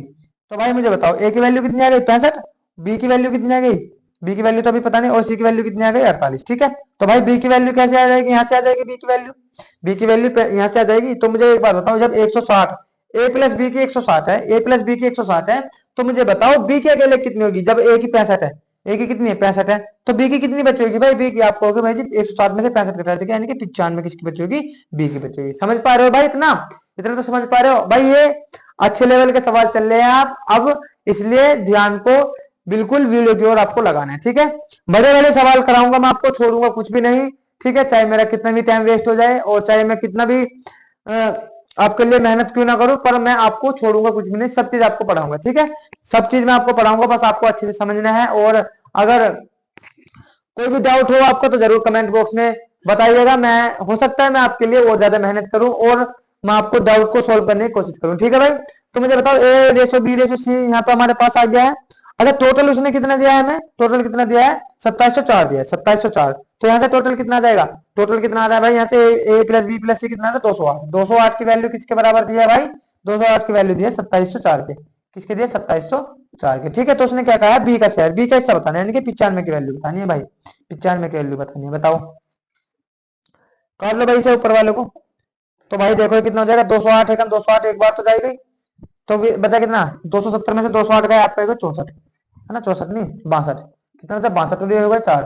तो भाई मुझे बताओ ए की वैल्यू कितनी आ गई? 65। बी की वैल्यू कितनी आ गई? बी की वैल्यू तो अभी पता नहीं। और सी की वैल्यू कितनी आ गई? 48, ठीक है। तो भाई बी की वैल्यू कैसे आ जाएगी? यहाँ से आ जाएगी बी की वैल्यू, बी की वैल्यू यहाँ से आ जाएगी। तो मुझे एक बात बताओ, जब 160 ए प्लस बी की 160 है, ए प्लस बी की 160 है, तो मुझे बताओ बी की अकेले कितनी होगी जब ए की 65 है? ए की कितनी है 65 है, तो बी की कितनी बची होगी भाई, बी की आप कहोगे भाई जी 160 में से 65 कटा देंगे, यानी कि 95 किसकी बची होगी, बी की बची होगी। समझ पा रहे हो भाई, इतना इतना तो समझ पा रहे हो भाई, ये अच्छे लेवल के सवाल चल रहे हैं आप अब, इसलिए ध्यान को बिल्कुल वीडियो की ओर आपको लगाना है, ठीक है। बड़े बड़े सवाल कराऊंगा मैं आपको, छोड़ूंगा कुछ भी नहीं, ठीक है, चाहे मेरा कितना भी टाइम वेस्ट हो जाए और चाहे मैं कितना भी आपके लिए मेहनत क्यों ना करूं, पर मैं आपको छोड़ूंगा कुछ भी नहीं, सब चीज आपको पढ़ाऊंगा, ठीक है, सब चीज मैं आपको पढ़ाऊंगा, बस आपको अच्छे से समझना है। और अगर कोई भी डाउट हो आपको तो जरूर कमेंट बॉक्स में बताइएगा, मैं हो सकता है मैं आपके लिए और ज्यादा मेहनत करूं और मैं आपको डाउट को सोल्व करने की कोशिश करूं, ठीक है भाई। तो मुझे बताओ ए रेशो बी रेशो सी यहाँ पे हमारे पास आ गया है। अच्छा टोटल उसने कितना दिया है हमें, टोटल कितना दिया है 2704 दिया है, 2704, तो यहाँ से टोटल कितना आ जाएगा, टोटल कितना आ रहा है भाई, यहाँ से ए प्लस बी प्लस सी कितना है 208, 208 की वैल्यू किसके बराबर दिया है भाई, 208 की वैल्यू दी है 2704 के, किसके दिए 2704 के, ठीक है। तो उसने क्या कहा है बी का शेयर, बी का हिस्सा बताना है, यानी कि 95 की वैल्यू बतानी है भाई, 95 की वैल्यू बतानी है, बताओ कर लो भाई से ऊपर वाले को। तो भाई देखो कितना हो जाएगा 208 है, 208 एक बार तो जाएगा ही, तो बचा कितना 270 में से 208 गए आपका 64 है ना, 64 नहीं 62, कितना होता है 62 तो होगा 4,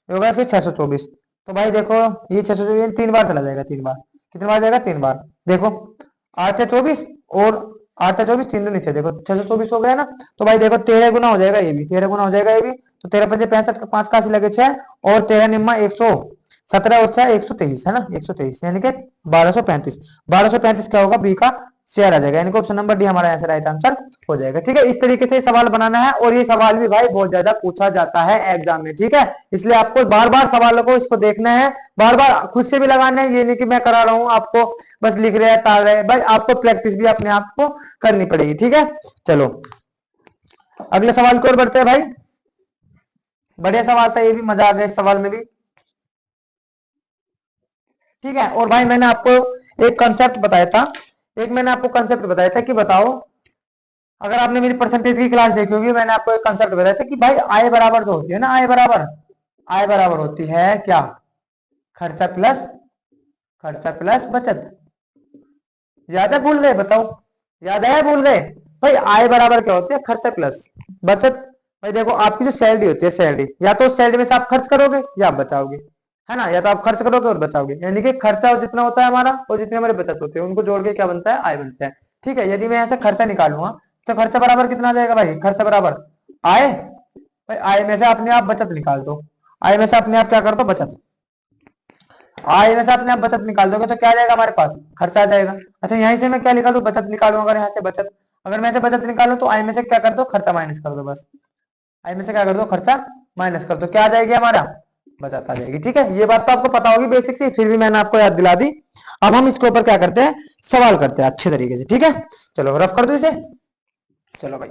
ये होगा फिर 624। तो भाई देखो ये 624 तीन बार चला जाएगा, तीन बार कितने बार जाएगा, तीन बार, देखो 8 है 24 और 8 है 24, तीन दो नीचे देखो 624 हो गया ना। तो भाई देखो 13 गुना हो जाएगा ये भी, 13 गुना हो जाएगा ये भी, तो 13 पंजे 65 का 5 का लगे 6 और 13 निम्मा 117 और 6 123 है ना, 123 यानी कि 1235, 1235 क्या होगा बी का शेयर आ जाएगा, यानी कि ऑप्शन नंबर डी हमारा आंसर राइट आंसर हो जाएगा, ठीक है। इस तरीके से सवाल बनाना है और ये सवाल भी भाई बहुत ज्यादा पूछा जाता है एग्जाम में, ठीक है, इसलिए आपको बार बार सवालों को इसको देखना है, बार बार खुद से भी लगाना है, ये नहीं कि मैं करा रहा हूं आपको बस लिख रहे हैं तार रहे भाई, आपको प्रैक्टिस भी अपने आप को करनी पड़ेगी, ठीक है। चलो अगले सवाल की ओर बढ़ते हैं भाई, बढ़िया सवाल था ये भी, मजा आ गया इस सवाल में भी, ठीक है। और भाई मैंने आपको एक कंसेप्ट बताया था, एक मैंने आपको कंसेप्ट बताया था कि बताओ, अगर आपने मेरी परसेंटेज की क्लास देखी होगी, मैंने आपको एक कंसेप्ट बताया था कि भाई आय बराबर जो होती है ना, आय बराबर होती है क्या, खर्चा प्लस, खर्चा प्लस बचत, याद है भूल गए बताओ, याद है भूल गए भाई, आय बराबर क्या होती है, खर्चा प्लस बचत। भाई देखो आपकी जो सैलरी होती है, सैलरी या तो सैलरी में से आप खर्च करोगे या आप बचाओगे, है ना, या तो आप खर्च करोगे और बचाओगे, यानी कि खर्चा जितना होता है हमारा और जितने हमारे बचत होते हैं उनको जोड़ के क्या बनता है, आय बनता है, ठीक है। यदि मैं यहाँ से खर्चा निकालूंगा तो खर्चा बराबर कितना आ जाएगा भाई, खर्चा बराबर आय, भाई आय में से अपने आप बचत निकाल दो, आय में से अपने आप क्या कर दो बचत, आय में से अपने आप बचत निकाल दोगे तो क्या आ जाएगा हमारे पास, खर्चा आ जाएगा। अच्छा यहीं से मैं क्या निकालू, बचत निकालू, अगर यहाँ से बचत, अगर मैं से बचत निकालू तो आय में से क्या कर दो, खर्चा माइनस कर दो, बस आई में से क्या कर दो, खर्चा माइनस कर दो, क्या आ जाएगी हमारा, बचत आ जाएगी, ठीक है। ये बात तो आपको पता होगी बेसिक से, फिर भी मैंने आपको याद दिला दी। अब हम इसके ऊपर क्या करते हैं, सवाल करते हैं अच्छे तरीके से, ठीक है। चलो रफ कर दो इसे, चलो भाई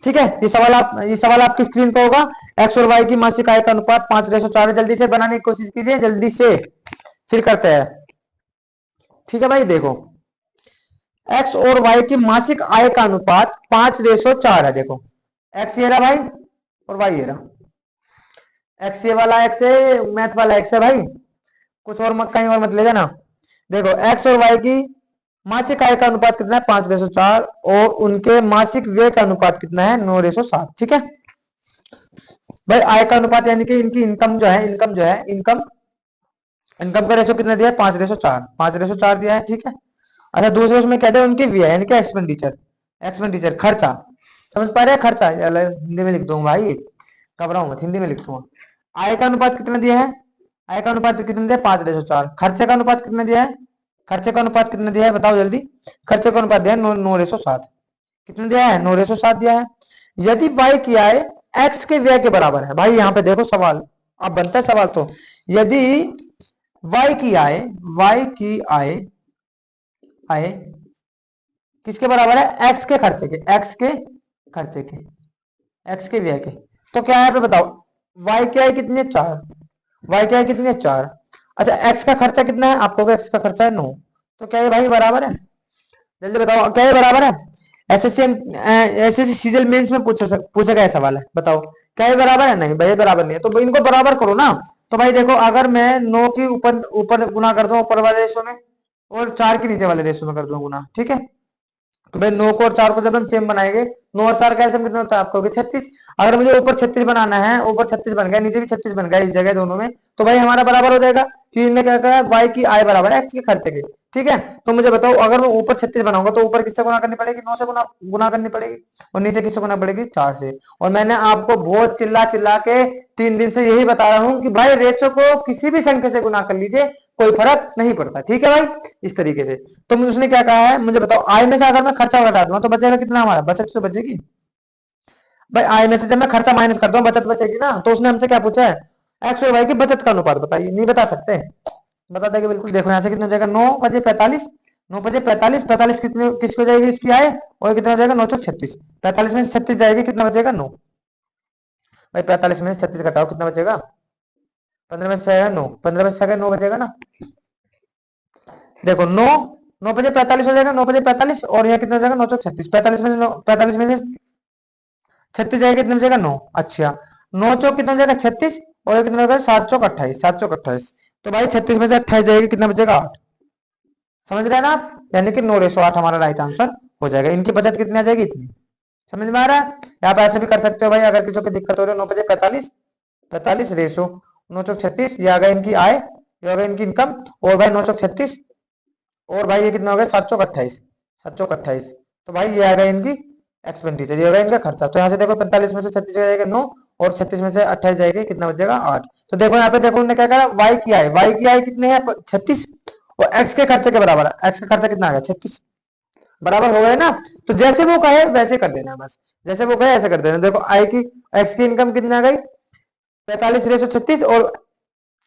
ठीक है। ये सवाल आपकी स्क्रीन पे होगा, एक्स और वाई की मासिक आय का अनुपात 5:4, जल्दी से बनाने की कोशिश कीजिए, जल्दी से, फिर करते हैं, ठीक है भाई। देखो एक्स और वाई की मासिक आय का अनुपात 5:4 है, देखो एक्स ये रहा भाई और वाई ये रहा, एक्स ये वाला एक्स है, मैथ वाला एक्स है भाई, कुछ और मत कहीं और मत ले जाना। देखो एक्स और वाई की मासिक आय का अनुपात कितना है 5:4 और उनके मासिक व्यय का अनुपात कितना है 9:7, ठीक है भाई। आय का अनुपात यानी कि इनकी इनकम जो है, इनकम का रेशो कितना दिया है 5:4, 5:4 दिया है, ठीक है। अच्छा दूसरे उसमें कहते हैं उनके व्यय यानी कि एक्सपेंडिचर, खर्चा, समझ पा रहे हैं, खर्चा हिंदी में लिख दूंगा भाई, घबराओ मत, हिंदी में लिख दूंगा। आय का अनुपात कितना दिया है, आय का अनुपात कितना दिया है 5:4, खर्चे का अनुपात कितना दिया है, खर्चे का अनुपात कितना दिया है बताओ जल्दी, खर्चे का अनुपात दिया है 9:7, कितना दिया है 9:7 दिया है। यदि वाई की आय एक्स के व्यय के बराबर है, भाई यहाँ पे देखो सवाल अब बनता है सवाल, तो यदि वाई की आय, आय किसके बराबर है, एक्स के खर्चे के, एक्स के व्यय के, तो क्या है पे बताओ, वाई की आय कितनी है 4, वाई की आय कितनी है 4, अच्छा एक्स का खर्चा कितना है, आपको एक्स का खर्चा है 9, तो क्या ये भाई बराबर है, जल्दी बताओ क्या ये बराबर है। एसएससी सीजल मेंस में पूछा गया सवाल है, बताओ क्या ये बराबर है, नहीं भाई बराबर नहीं है, तो इनको बराबर करो ना। तो भाई देखो अगर मैं 9 की ऊपर ऊपर गुना कर दूं ऊपर वाले रेशो में और 4 के नीचे वाले रेशो में कर दूं गुना, ठीक है, तो भाई 9 को और 4 को जब हम सेम बनाएंगे 9 और 4 का एलसीएम कितना होता है आपको 36। अगर मुझे ऊपर 36 बनाना है, ऊपर 36 बन गया, नीचे भी 36 बन गया इस जगह दोनों में, तो भाई हमारा बराबर हो जाएगा कि इनने क्या कहा है y की i बराबर है x के खर्चे के। ठीक है, तो मुझे बताओ अगर मैं ऊपर 36 बनाऊंगा तो ऊपर किससे गुना करनी पड़ेगी 9 से गुना गुना करनी पड़ेगी, और नीचे किससे गुना पड़ेगी 4 से। और मैंने आपको बहुत चिल्ला चिल्ला के 3 दिन से यही बता रहा हूं कि भाई रेशो को किसी भी संख्या से गुना कर लीजिए, कोई फर्क नहीं पड़ता। ठीक है भाई, इस तरीके से। तो मुझे उसने क्या कहा है, मुझे बताओ आय में से अगर मैं खर्चा घटा दूंगा तो बचेगा कितना, हमारा बचत तो बचेगी भाई। आय में से जब मैं खर्चा माइनस करता हूँ बचत बचेगी ना। तो उसने हमसे क्या पूछा है, एक्स और वाई की बचत का अनुपात बताइए। नहीं बता सकते, बता देंगे बिल्कुल। देखो यहाँ से कितना हो जाएगा 9 बजे 45, 9 बजे 45, 45 कितने किसको जाएगी इसकी आय, और कितना हो जाएगा 9 × 36, 45 में से 36 जाएगी, कितना बचेगा 9। भाई 45 में से 36 घटाओ कितना बचेगा, 15 में से आएगा 9, 15 में से आएगा 9 बचेगा ना। देखो 9 बजे 45 हो जाएगा, 9 बजे 45, और यहाँ कितना हो जाएगा 9 × 36, 45 में से 45 में से 36 जाएगा, कितना बचेगा 9। अच्छा 9 चौक कितना हो जाएगा 36, और ये कितना हो जाएगा 7 चौक 28, 7 चौक 28। तो भाई 36 में से 28 जाएगी, कितना बचेगा 8। समझ रहे हैं ना आप, यानी कि 9:8 हमारा राइट आंसर हो जाएगा। इनकी बचत कितनी आ जाएगी, इतनी। समझ में आ रहा है। यहाँ पे ऐसे भी कर सकते हो भाई, अगर किसी को दिक्कत हो रही है 9 बजे 45, 45 रेशो 9 चौक 36, ये आ गया इनकी आय, ये आ गया इनकी इनकम, और भाई 9 चौक 36, और भाई ये कितना हो गया 7 चौक 28, 7 चौक 28। तो भाई ये आ गया इनकी एक्सपेंडिचर, ये होगा इनका खर्चा। तो यहाँ से देखो 45 में से 36 जाएगा 9, और 36 में से 28 जाएगी, कितना बचेगा 8। तो देखो यहाँ पे देखो उन्होंने क्या कहा, वाई की आय कितने है 36, और एक्स के खर्चे के बराबर है। एक्स का खर्चा कितना आ गया 36, बराबर हो गए ना। तो जैसे वो कहे वैसे कर देना, बस जैसे वो कहे ऐसे कर देना। देखो आई की एक्स की इनकम कितनी आ गई 45/36, और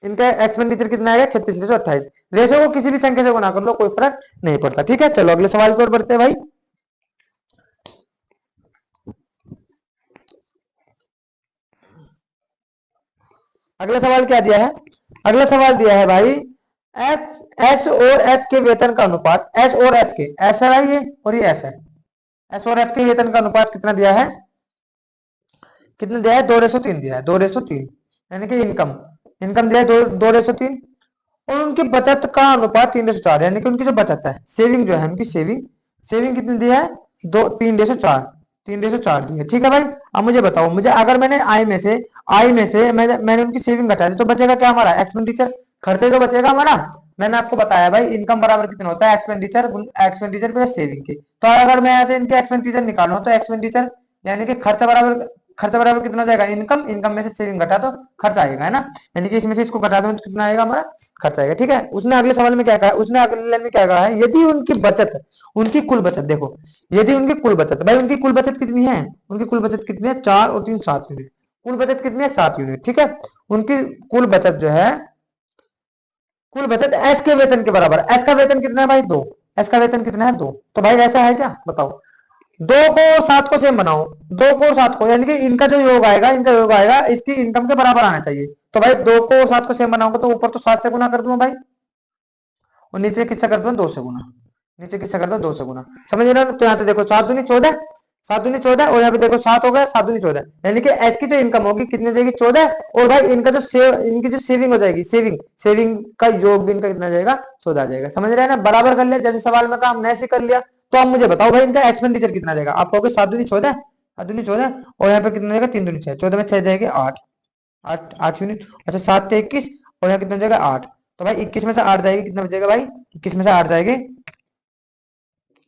इनका एक्सपेंडिचर कितना आएगा 36/28। रेशो को किसी भी संख्या से गुना कर लो, कोई फर्क नहीं पड़ता। ठीक है, चलो अगले सवाल की ओर बढ़ते हैं भाई। अगला सवाल क्या दिया है, अगला सवाल दिया है भाई एस और एफ के वेतन का अनुपात, एस और एफ के, एस है भाई ये और ये एफ है। एस और एफ के वेतन का अनुपात कितना दिया है, कितना दिया है 2:3 दिया है, 2:3, यानी कि इनकम इनकम दिया है 2:3, और उनकी बचत का अनुपात 3:4, यानी कि उनकी जो बचत है सेविंग जो है उनकी सेविंग सेविंग कितनी दिया है 3:4, 3:4 दी है। ठीक है भाई, अब मुझे बताओ, मुझे अगर मैंने आई में से मैंने उनकी सेविंग घटा दी तो बचेगा क्या हमारा एक्सपेंडिचर, खर्चे तो बचेगा हमारा। मैंने आपको बताया भाई इनकम बराबर कितना होता है एक्सपेंडिचर, एक्सपेंडिचर प्लस सेविंग के। तो अगर मैं ऐसे इनके एक्सपेंडिचर निकालू तो एक्सपेंडिचर यानी कि खर्चा बराबर कितना हो जाएगा इनकम, इनकम में से सेविंग घटा तो खर्चा आएगा, है ना। यानी कि इसमें से इसको घटा दो तो कितना आएगा हमारा खर्चा आएगा। ठीक है, उसने अगले सवाल में क्या कहा, उसने अगले लाइन में क्या कहा है, यदि उनकी बचत, उनकी कुल बचत, देखो यदि उनकी कुल बचत, भाई उनकी कुल बचत कितनी है, उनकी कुल बचत कितनी है 4 और 3 7 यूनिट, कुल बचत कितनी है 7 यूनिट। ठीक है, उनकी कुल बचत जो है, कुल बचत एस के वेतन के बराबर। एस का वेतन कितना है भाई 2, एस का वेतन कितना है 2। तो भाई ऐसा है क्या बताओ, 2 को 7 को सेम बनाओ, 2 को 7 को, यानी कि इनका जो योग आएगा, इनका योग आएगा इसकी इनकम के बराबर आना चाहिए। तो भाई 2 को 7 को सेम बनाऊंगा तो ऊपर तो 7 से गुना कर दूंगा भाई, और नीचे किससे कर दूंगा 2 से गुना, नीचे किससे कर दो 2 से गुना। समझ रहे हो। तो यहाँ पे देखो 7 दूनी 14, 7 दूनी 14, और यहाँ पे देखो 7 हो गया 7 दूनी 14, यानी कि एस की जो इनकम होगी कितनी देगी 14, और भाई इनका जो इनकी जो सेविंग हो जाएगी, सेविंग का योग भी इनका कितना जाएगा 14 जाएगा। समझ रहे हैं ना, बराबर कर लिया, जैसे सवाल में काम ऐसे कर लिया। तो अब मुझे बताओ भाई इनका एक्सपेंडिचर कितना जाएगा, आप कहोगे 7 दूनी 14, 7 दूनी 14, और यहाँ पे कितना जाएगा 3 दूनी 6, 14 में 6 जाएगी 8, 8 यूनिट। अच्छा 7 से 21, और यहाँ कितना जाएगा 8। तो भाई 21 में से 8 जाएगी, कितना बचेगा भाई 21 में से 8 जाएगी,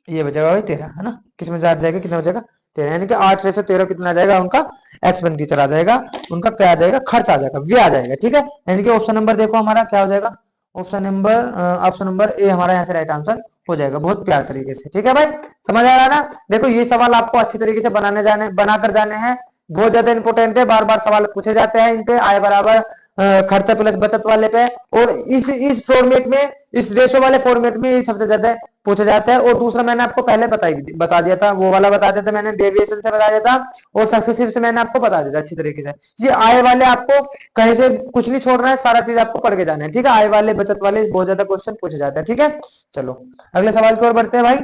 ये बचेगा भाई 13, है ना। 21 में से 8 जाएगा, कितना बचेगा 13, यानी कि 8 से 13 कितना आ जाएगा उनका एक्सपेंडिचर आ जाएगा, उनका क्या आ जाएगा खर्च आ जाएगा, व्यय आ जाएगा। ठीक है, यानी कि ऑप्शन नंबर देखो हमारा क्या हो जाएगा, ऑप्शन नंबर ए हमारा यहाँ से राइट आंसर हो जाएगा, बहुत प्यार तरीके से। ठीक है भाई, समझ आ रहा है ना। देखो ये सवाल आपको अच्छी तरीके से बनाकर जाने हैं, बहुत ज्यादा इंपॉर्टेंट है, बार बार सवाल पूछे जाते हैं इन पे, आय बराबर खर्चा प्लस बचत वाले पे, और इस फॉर्मेट में, इस रेशो वाले फॉर्मेट में ये सबसे ज्यादा पूछा जाता है। और दूसरा मैंने आपको पहले बता दिया था, वो वाला बता दिया था मैंने, डेविएशन से बता दिया था, और सक्सेसिव से मैंने आपको बता दिया था अच्छी तरीके से। ये आय वाले आपको कहीं से कुछ नहीं छोड़ना है, सारा चीज आपको पढ़ के जाना है। ठीक है, आय वाले बचत वाले बहुत ज्यादा क्वेश्चन पूछे जाते हैं। ठीक है, चलो अगले सवाल की ओर बढ़ते हैं भाई।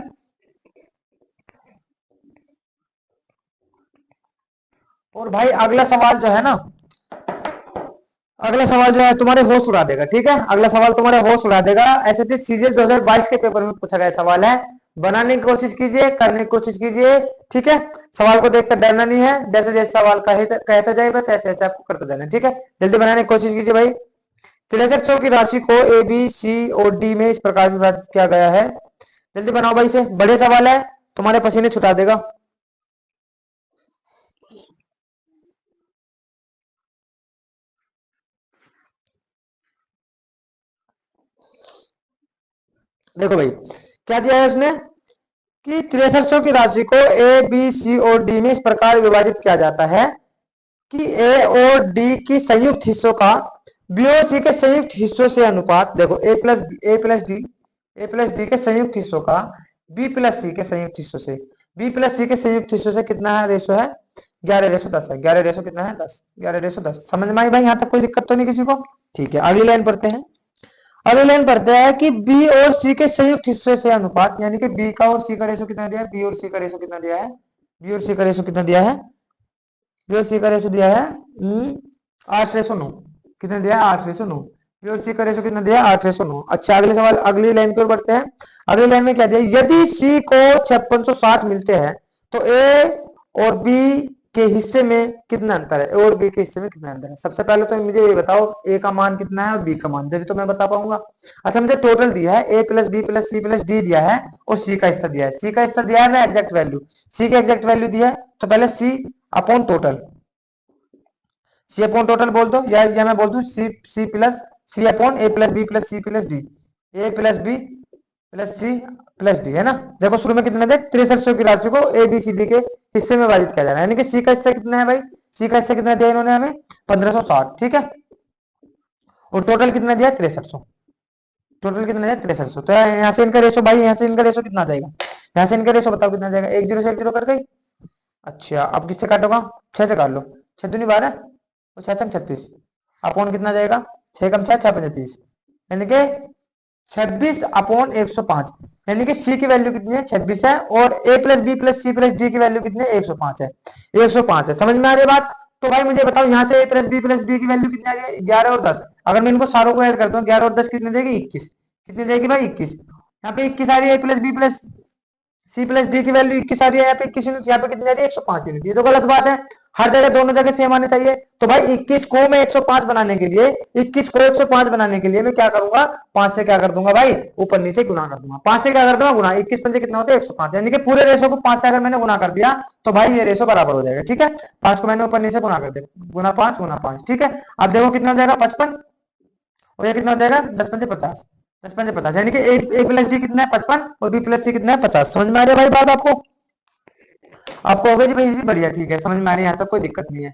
और भाई अगला सवाल जो है ना, अगला सवाल जो है तुम्हारे होश उड़ा देगा। ठीक है, अगला सवाल तुम्हारे होश उड़ा देगा। एसएससी सीजीएल 2022 के पेपर में पूछा गया सवाल है, बनाने की कोशिश कीजिए, करने की कोशिश कीजिए, ठीक है। सवाल को देखकर डरना नहीं है, जैसे जैसे सवाल कहता जाए बस ऐसे ऐसे आपको करते जाना, ठीक है। जल्दी बनाने की कोशिश कीजिए भाई। 6300 की राशि को ए बी सी और डी में इस प्रकार विभाजित किया गया है। जल्दी बनाओ भाई, से बड़े सवाल है, तुम्हारे पसीने छुटा देगा। देखो भाई क्या दिया है उसने कि 6300 की राशि को ए बी सी और डी में इस प्रकार विभाजित किया जाता है कि ए और डी की संयुक्त हिस्सों का बी और सी के संयुक्त हिस्सों से अनुपात, देखो ए प्लस डी के संयुक्त हिस्सों का बी प्लस सी के संयुक्त हिस्सों से, बी प्लस सी के संयुक्त हिस्सों से कितना है रेशो है 11:10 है। 11 रेशो कितना है 10, 11:10। समझ में आई भाई, यहां तक कोई दिक्कत तो नहीं किसी को? ठीक है, अगली लाइन पढ़ते हैं। अगली लाइन पढ़ते हैं कि बी और सी के संयुक्त हिस्से से अनुपात, यानी कि बी का और सी का रेशो कितना दिया है, बी और सी का रेशो कितना दिया है, बी और सी का रेशो कितना दिया है, बी और सी का रेशो दिया है 8:9। कितना दिया है 8:9। बी और सी का रेशो कितना दिया है 8:9। अच्छा अगले सवाल, अगली लाइन की ओर बढ़ते हैं। अगली लाइन में क्या दिया, यदि सी को 5660 मिलते हैं तो ए और बी के हिस्से में कितना अंतर है, ए और बी के हिस्से में कितना अंतर है। सबसे पहले तो मुझे ये बताओ ए का मान कितना है और बी का मान, जब तो मैं बता पाऊंगा। अच्छा मुझे टोटल दिया है A plus B plus C plus D दिया है और सी का हिस्सा दिया है, सी का हिस्सा दिया है ना एग्जैक्ट वैल्यू, सी का एग्जैक्ट वैल्यू दिया है तो पहले C upon total, C upon total बोल दो, या मैं बोल दूं C plus C upon A plus B plus C plus D, A plus B plus C plus D, है ना। देखो शुरू में कितना दे 6300 की राशि को ए बी सी डी के हिस्से में विभाजित किया जा रहा है, यानी कि सी का हिस्सा कितना है भाई, सी का हिस्सा कितना दिया इन्होंने हमें 1560, ठीक है। और टोटल कितना दिया 6300, टोटल कितना दिया 6300। तो यहाँ से इनका रेशो भाई, यहाँ से इनका रेशो कितना आ जाएगा, यहाँ से इनका रेशो बताओ कितना जाएगा, 1 0 से 1 0 कर गई। अच्छा अब किससे काटोगा, 6 से काट लो, 6 दूनी 12 और 6 छक 36, अपॉन कितना जाएगा 6 कम 6 6 35, यानी कि 26 अपॉन 105, यानी कि सी की वैल्यू कितनी है 26 है और A plus B plus C plus D की वैल्यू कितनी है 105 है, 105 है। समझ में आ रही है बात? तो भाई मुझे बताओ यहाँ से ए प्लस बी प्लस डी की वैल्यू कितनी आ रही है 11 और 10, अगर मैं इनको सारों को ऐड करता हूँ 11 और 10 कितनी देगी 21, कितनी देगी भाई 21, यहाँ पे 21 आ रही है, A plus B plus C plus D की वैल्यू 21 आ रही है, यहाँ पे 21 यूनिट, यहाँ पे कितनी आ रही है 105 यूनिट, ये तो गलत बात है। हर जगह दोनों जगह सेम आने चाहिए। तो भाई 21 को मैं 105 बनाने के लिए, 21 को 105 बनाने के लिए मैं क्या करूंगा 5 से क्या कर दूंगा भाई ऊपर नीचे गुना कर दूंगा, 5 से क्या कर दूंगा गुना, 21 पंजे कितना होता है 105, यानी कि पूरे रेशो को 5 से अगर मैंने गुना कर दिया तो भाई ये रेशो बराबर हो जाएगा, ठीक है। 5 को मैंने ऊपर नीचे गुना कर दिया, गुना 5, ठीक है। अब देखो कितना हो जाएगा 55 और ये कितना हो जाएगा 10 पंजे 50, 10 पंजे 50, यानी कि ए प्लस डी कितना है 55 और बी प्लस सी कितना है 50। समझ में आ रही है भाई बात आपको? आपको होगा जी भाई जी बढ़िया, ठीक है, समझ में आ रही है, यहाँ तक कोई दिक्कत नहीं है।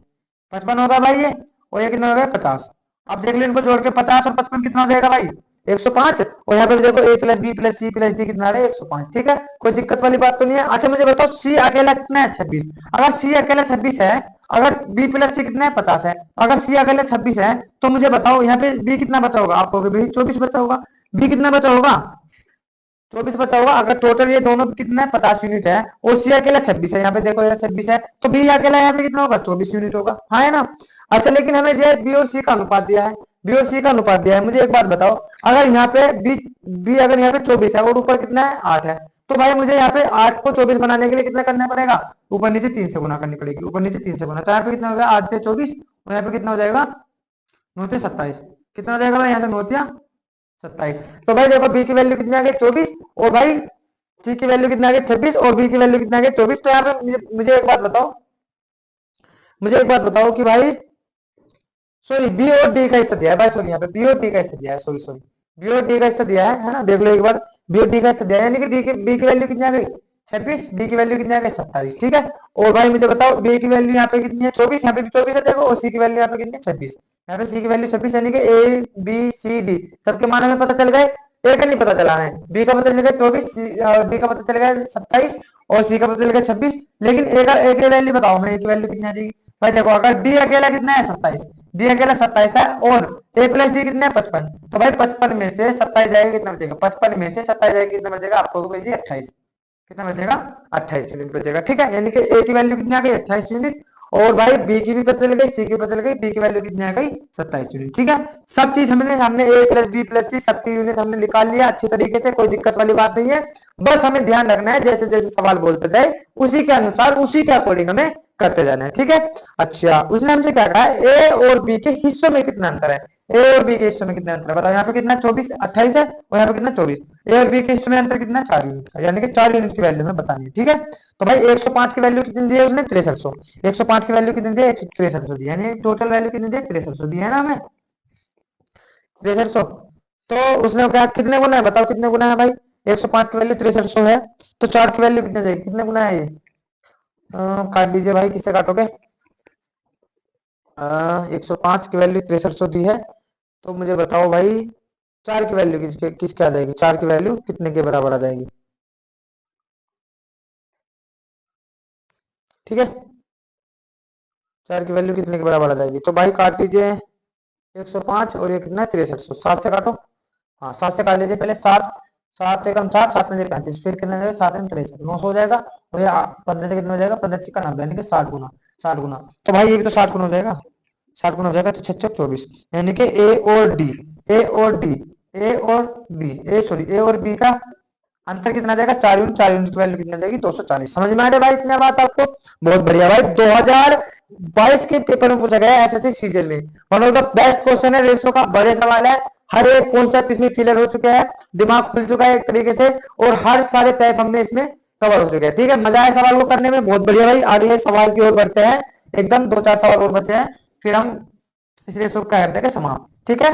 55 होगा भाई ये, और ये कितना हो गया 50। अब देख लो इनको जोड़ के 50 और 55 कितना हो जाएगा भाई 105, और यहाँ पे देखो A plus B plus C plus D कितना है 105, ठीक है, कोई दिक्कत वाली बात तो नहीं है। अच्छा मुझे बताओ सी अकेला कितना है 26, अगर सी अकेला 26 है, अगर बी प्लस सी कितना है 50 है, अगर सी अकेला 26 है तो मुझे बताओ यहाँ पे बी कितना बचा होगा, आपको भाई 24 बचा होगा, बी कितना बचा होगा 24 बचा होगा। अगर टोटल ये दोनों कितना है 50 यूनिट है और सी अकेला 26 है, यहाँ पे देखो ये 26 है तो बी अकेला यहाँ पे कितना होगा 24 यूनिट होगा, हाँ है ना। अच्छा लेकिन हमें जो बी और सी का अनुपात दिया है, बी और सी का अनुपात दिया है, मुझे एक बात बताओ अगर यहाँ पे बी अगर यहाँ पे 24 है और ऊपर कितना है 8 है, तो भाई मुझे यहाँ पे 8 को 24 बनाने के लिए कितना करना पड़ेगा, ऊपर नीचे 3 से गुना करनी पड़ेगी, ऊपर नीचे 3 से गुना, तो यहाँ पे कितना होगा 8 से 24 और यहाँ पे कितना हो जाएगा 9 से 27, कितना हो जाएगा भाई यहाँ से 9 27। तो भाई देखो बी की वैल्यू कितनी आ गई 24 और भाई सी की वैल्यू कितना आ गई 26 और बी की वैल्यू कितना आ गई 24। तो यहाँ पे मुझे एक बात बताओ, मुझे एक बात बताओ कि भाई सॉरी बी और डी का हिस्सा दिया है भाई, सॉरी यहाँ पे बी और डी का हिस्सा दिया है, सॉरी सॉरी बी और डी का हिस्सा दिया है ना, देख लो एक बार बी और डी का हिस्सा दिया है, यानी कि डी की बी की वैल्यू कितनी आ गई 26, डी की वैल्यू कितनी आ गई 27, ठीक है। और भाई मुझे बताओ बी की वैल्यू यहाँ पे कितनी है 24, यहाँ पे भी 24 है देखो, और सी की वैल्यू यहाँ पे कितनी है 26, यहाँ पे सी की वैल्यू 26, यानी कि ए बी सी डी सबके मान में पता चल गए। ए का नहीं पता चला है, बी का पता चल गया 24, बी का पता चल गया 27 और सी का पता चल गया 26, लेकिन ए की वैल्यू बताओ मैं, ए की वैल्यू कितनी आ जाएगी भाई। देखो अगर डी अकेला कितना है 27, डी अकेला 27 है और ए प्लस डी कितना है 55, तो भाई 55 में से 27 जाएगा कितना बचेगा, 55 में से 27 जाएगा कितना बचेगा आपको 28, कितना बचेगा 28 यूनिट बचेगा, ठीक है। यानी कि ए की वैल्यू कितनी आ गई 28 यूनिट और भाई बी की भी पता चल गई, सी की पता चल गई, बी की वैल्यू कितनी आ गई 27 यूनिट। ठीक है, सब चीज हमने हमने ए प्लस बी प्लस सी सबकी यूनिट हमने निकाल लिया अच्छी तरीके से, कोई दिक्कत वाली बात नहीं है। बस हमें ध्यान रखना है जैसे जैसे सवाल बोलते जाए उसी के अनुसार उसी के अकॉर्डिंग हमें करते जाना है। ठीक है, अच्छा उसने हमसे क्या कहा, ए और बी के हिस्सों में कितना अंतर है, ए और बी के हिस्सों में कितना अंतर है बताओ। यहाँ पे कितना 24 28 है और यहाँ पे कितना 24। ए और बी के हिस्सों में अंतर कितना 4 यूनिट का, यानी कि 4 यूनिट की वैल्यू में बतानी है। ठीक है, तो भाई 105 की वैल्यू कितनी दी है उसने 6300, 105 की वैल्यू कितनी दी है 6300 दी, यानी टोटल वैल्यू कितनी दी है 6300 दी है ना हमें 6300। तो उसने क्या कितने गुना है बताओ, कितने गुना है भाई, 105 की वैल्यू 6300 है तो 4 की वैल्यू कितने देगी, कितने गुना है ये, काट लीजिए भाई, किससे काटोगे, 105 की वैल्यू 6300 दी है तो मुझे बताओ भाई 4 की वैल्यू किसके आ जाएगी, 4 की वैल्यू कितने के बराबर आ जाएगी। ठीक है, 4 की वैल्यू कितने के बराबर आ जाएगी, तो भाई काट लीजिए 105 और ये कितना है 6300, 7 से काटो, हाँ 7 से काट लीजिए पहले, 7 7 एकम 7 7 में 35 फिर कितना जाएगा 7 में 63 900 हो जाएगा, और ये 15 से कितना हो जाएगा 15 का 90 यानी कि 60 गुना, 60 गुना, तो भाई ये भी तो 60 गुना हो जाएगा, 60 गुना हो जाएगा तो 6 24, यानी कि ए और डी, ए और डी, ए और बी, ए सॉरी ए और बी का अंतर कितना आ जाएगा 4 यूनिट, 4 यूनिट की वैल्यू कितनी आ जाएगी 240। समझ में आ रहा है भाई इतना बात आपको, बहुत बढ़िया भाई। 2022 के पेपर में पूछा गया एसएससी सीजन में, one of the best question है, रेशो का बड़े सवाल है, हर एक कॉन्सेप्ट इसमें क्लियर हो चुका है, दिमाग खुल चुका है एक तरीके से, और हर सारे टाइप हमने इसमें कवर हो चुके हैं। ठीक है, मजा आया सवाल को करने में, बहुत बढ़िया भाई। आगे सवाल की ओर बढ़ते हैं, एकदम 2 4 सवाल और बचे हैं, फिर हम इस रेशो का कर देंगे समाप्त। ठीक है,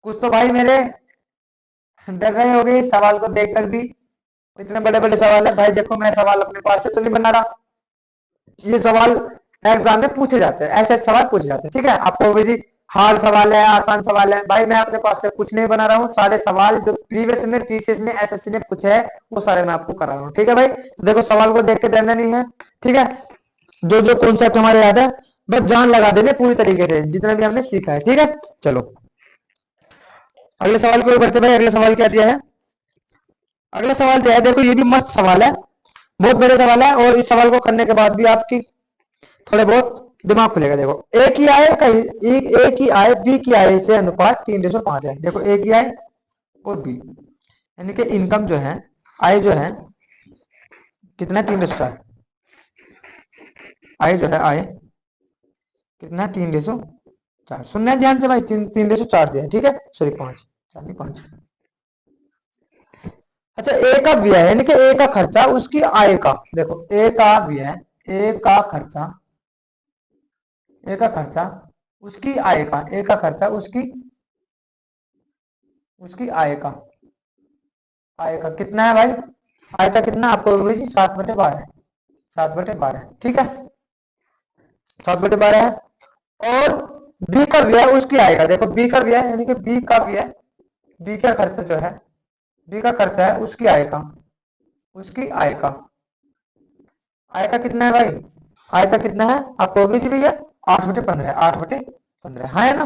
कुछ तो भाई मेरे डर रहे होगे इस सवाल को देखकर भी, इतने बड़े बड़े सवाल है भाई। देखो मैं सवाल अपने पास से तो नहीं बना रहा, ये सवाल एग्जाम में पूछे जाते हैं, ऐसे सवाल पूछे जाते हैं। ठीक है, आपको भी हार्ड सवाल है आसान सवाल है भाई, मैं अपने पास से कुछ नहीं बना रहा हूँ, सारे सवाल जो प्रीवियस में टीसीएस में एसएससी ने पूछे है वो सारे मैं आपको करा रहा हूँ। ठीक है भाई, देखो सवाल को देख के डरना नहीं है। ठीक है, जो जो कॉन्सेप्ट हमारे याद है बस जान लगा देने पूरी तरीके से जितना भी हमने सीखा है। ठीक है, चलो अगले सवाल को बढ़ते भाई। अगले सवाल क्या दिया है, अगला सवाल जो है देखो ये भी मस्त सवाल है, बहुत बड़े सवाल है, और इस सवाल को करने के बाद भी आपकी थोड़े बहुत दिमाग खुलेगा। देखो ए की आय का ए की आय बी की आय से अनुपात 3:5 है। देखो ए की आय और बी यानी कि इनकम जो है, आय जो है कितना 3:4, आय जो है आय कितना 3:4, सुनना है ध्यान से भाई, 3:4 दिया है। ठीक है, सॉरी 5 चालीस 5। अच्छा ए का व्यय यानी कि ए का खर्चा उसकी आय का, देखो ए का व्यय, ए का खर्चा, ए का खर्चा उसकी आय का, ए का खर्चा उसकी उसकी आय का, आय का कितना है भाई, आय का कितना आपको 7/12, 7/12। ठीक है, 7/12 है। और बी का व्यय उसकी आय का, देखो बी का व्यय यानी कि बी का व्यय, बी का खर्चा जो है, बी का खर्चा है उसकी आय का, उसकी आय का, आय का कितना है भाई, आय का कितना है आपको होगी भैया 8/15, 8/15 हाँ है ना।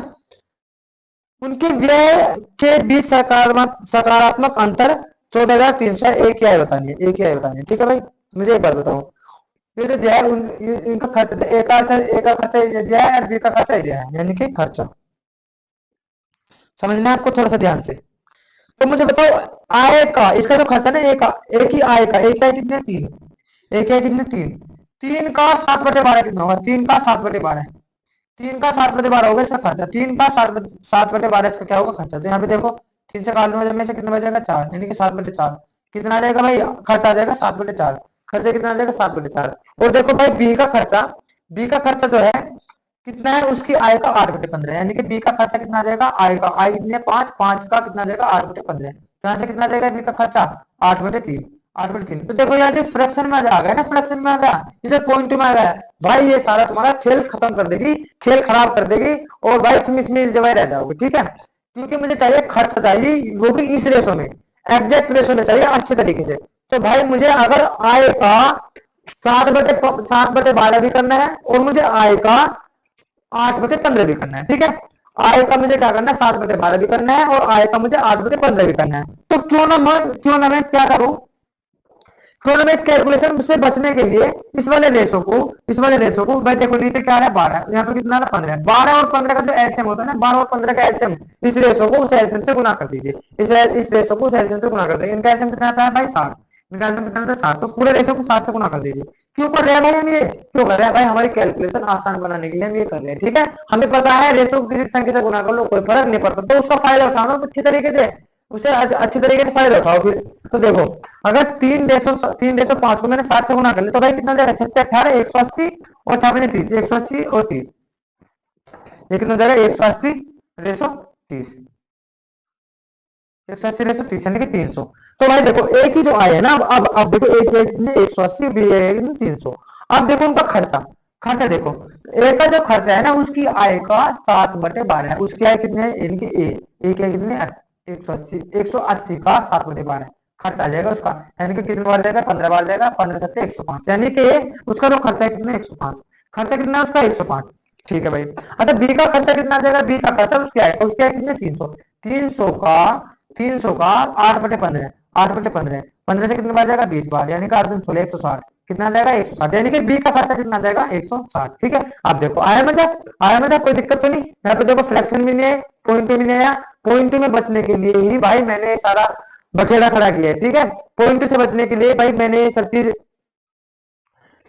उनके व्यय के बीच सकारात्मक अंतर 14,300 एक ही आय बतानी है, एक ही आय बतानी है। ठीक है भाई, मुझे एक बात बताओ, ये जो दिया है इनका खर्चा, एक का खर्चा दिया है और बी का खर्चा दिया है, यानी कि खर्चा समझना है आपको थोड़ा सा ध्यान से। तो मुझे बताओ आय का, इसका जो खर्चा ना एक का, एक ही आय का, एक है कितने 3, एक है कितने 3, 3 का 7/12 कितना होगा, 3 का 7/12, 3 का 7/12 होगा इसका खर्चा, 3 का 7/12 इसका क्या होगा खर्चा। तो यहाँ पे देखो 3 से काटने में से कितना बचेगा 4, यानी कि 7/4 कितना आ जाएगा भाई, खर्चा आ जाएगा 7/4, खर्चा कितना आ जाएगा 7/4। और देखो भाई बी का खर्चा, बी का खर्चा जो है कितना है उसकी आय का 8/15, यानी कि बी का खर्चा कितना आ जाएगा, आय का, आय कितने 5, 5 का कितना आ जाएगा 8/15, तो यहाँ से कितना आ जाएगा बी का खर्चा 8/3, 8/3। तो देखो यार फ्रैक्शन में आ गया ना, फ्रैक्शन में आ गया, इसे पॉइंट में आ गया भाई, ये सारा तुम्हारा खेल खत्म कर देगी, खेल खराब कर देगी, और भाई तुम इसमें जवाई रह जाओगे। ठीक है, क्योंकि मुझे चाहिए खर्च चाहिए वो भी इस रेशो में, एग्जैक्ट रेशो में चाहिए अच्छे तरीके से। तो भाई मुझे अगर आय का 7/12 भी करना है और मुझे आय का 8/15 भी करना है। ठीक है, आय का मुझे क्या करना है 7/12 भी करना है और आय का मुझे 8/15 भी करना है। तो क्यों ना मैं क्या करूं, तो मैं इस कैलकुलेशन से बचने के लिए इस वाले रेशो को भाई देखो नीचे क्या है 12, यहाँ पे कितना है 15, 12 और 15 का जो एलसीएम होता है ना, 12 और 15 का एलसीएम, इस रेशो को उस एलसीएम से गुना कर दीजिए, इस रेशो को उस एलसीएम से गुना कर दीजिए। इनका एलसीएम कितना आता है भाई 60, इनका एलसीएम कितना आता है 60, तो पूरे रेशो को 60 से गुना कर दीजिए। क्यों कर रहे हैं भाई हम ये, क्यों कर रहे हैं भाई, हमारी कैलकुलेशन आसान बनाने के लिए हम ये कर रहे हैं, ठीक है। हमें पता है रेशो को किसी संख्या से गुना कर लो कोई फर्क नहीं पड़ता, तो उसका फायदा उठाना अच्छी तरीके से, उसे अच्छी तरीके से फायदा उठाओ फिर। तो देखो अगर 3 रेशो 5 को मैंने 60 से गुना कर लिया तो भाई कितना जाएगा 36 18 180 और 30 180 और 30, ये कितना जाएगा 180 रेशो 30, 180 रेशो 30 यानी कि 300। तो भाई देखो एक ही जो आया है ना, अब देखो एक 180 भी है 300। अब देखो उनका खर्चा, खर्चा देखो ए का जो खर्चा है ना उसकी आय का 7/12 है, उसकी आय कितने है इनकी ए के कितने 180 का 7/12 खर्च आ जाएगा उसका, यानी कि कितने बार जाएगा 15 बार जाएगा, 15 7 105, यानी कि उसका जो खर्चा है कितना 105, खर्चा कितना है उसका 105, ठीक है भाई। अच्छा बी का खर्चा कितना आ जाएगा, बी का खर्चा उसकी आय का, उसकी आय कितने 300, 300 का 8/15, 8/15, 15 से कितने बार जाएगा 20 बार, यानी कि 8 दूनी 16 160, कितना आ जाएगा 160, यानी कि बी का खर्चा कितना आ जाएगा 160, ठीक है। अब देखो आया मजा कोई दिक्कत तो नहीं, यहाँ पे देखो फ्रैक्शन भी नहीं है, पॉइंट भी नहीं आया, पॉइंट में बचने के लिए ही भाई मैंने सारा बखेड़ा खड़ा किया है, ठीक है। पॉइंट से बचने के लिए भाई मैंने ये सब चीज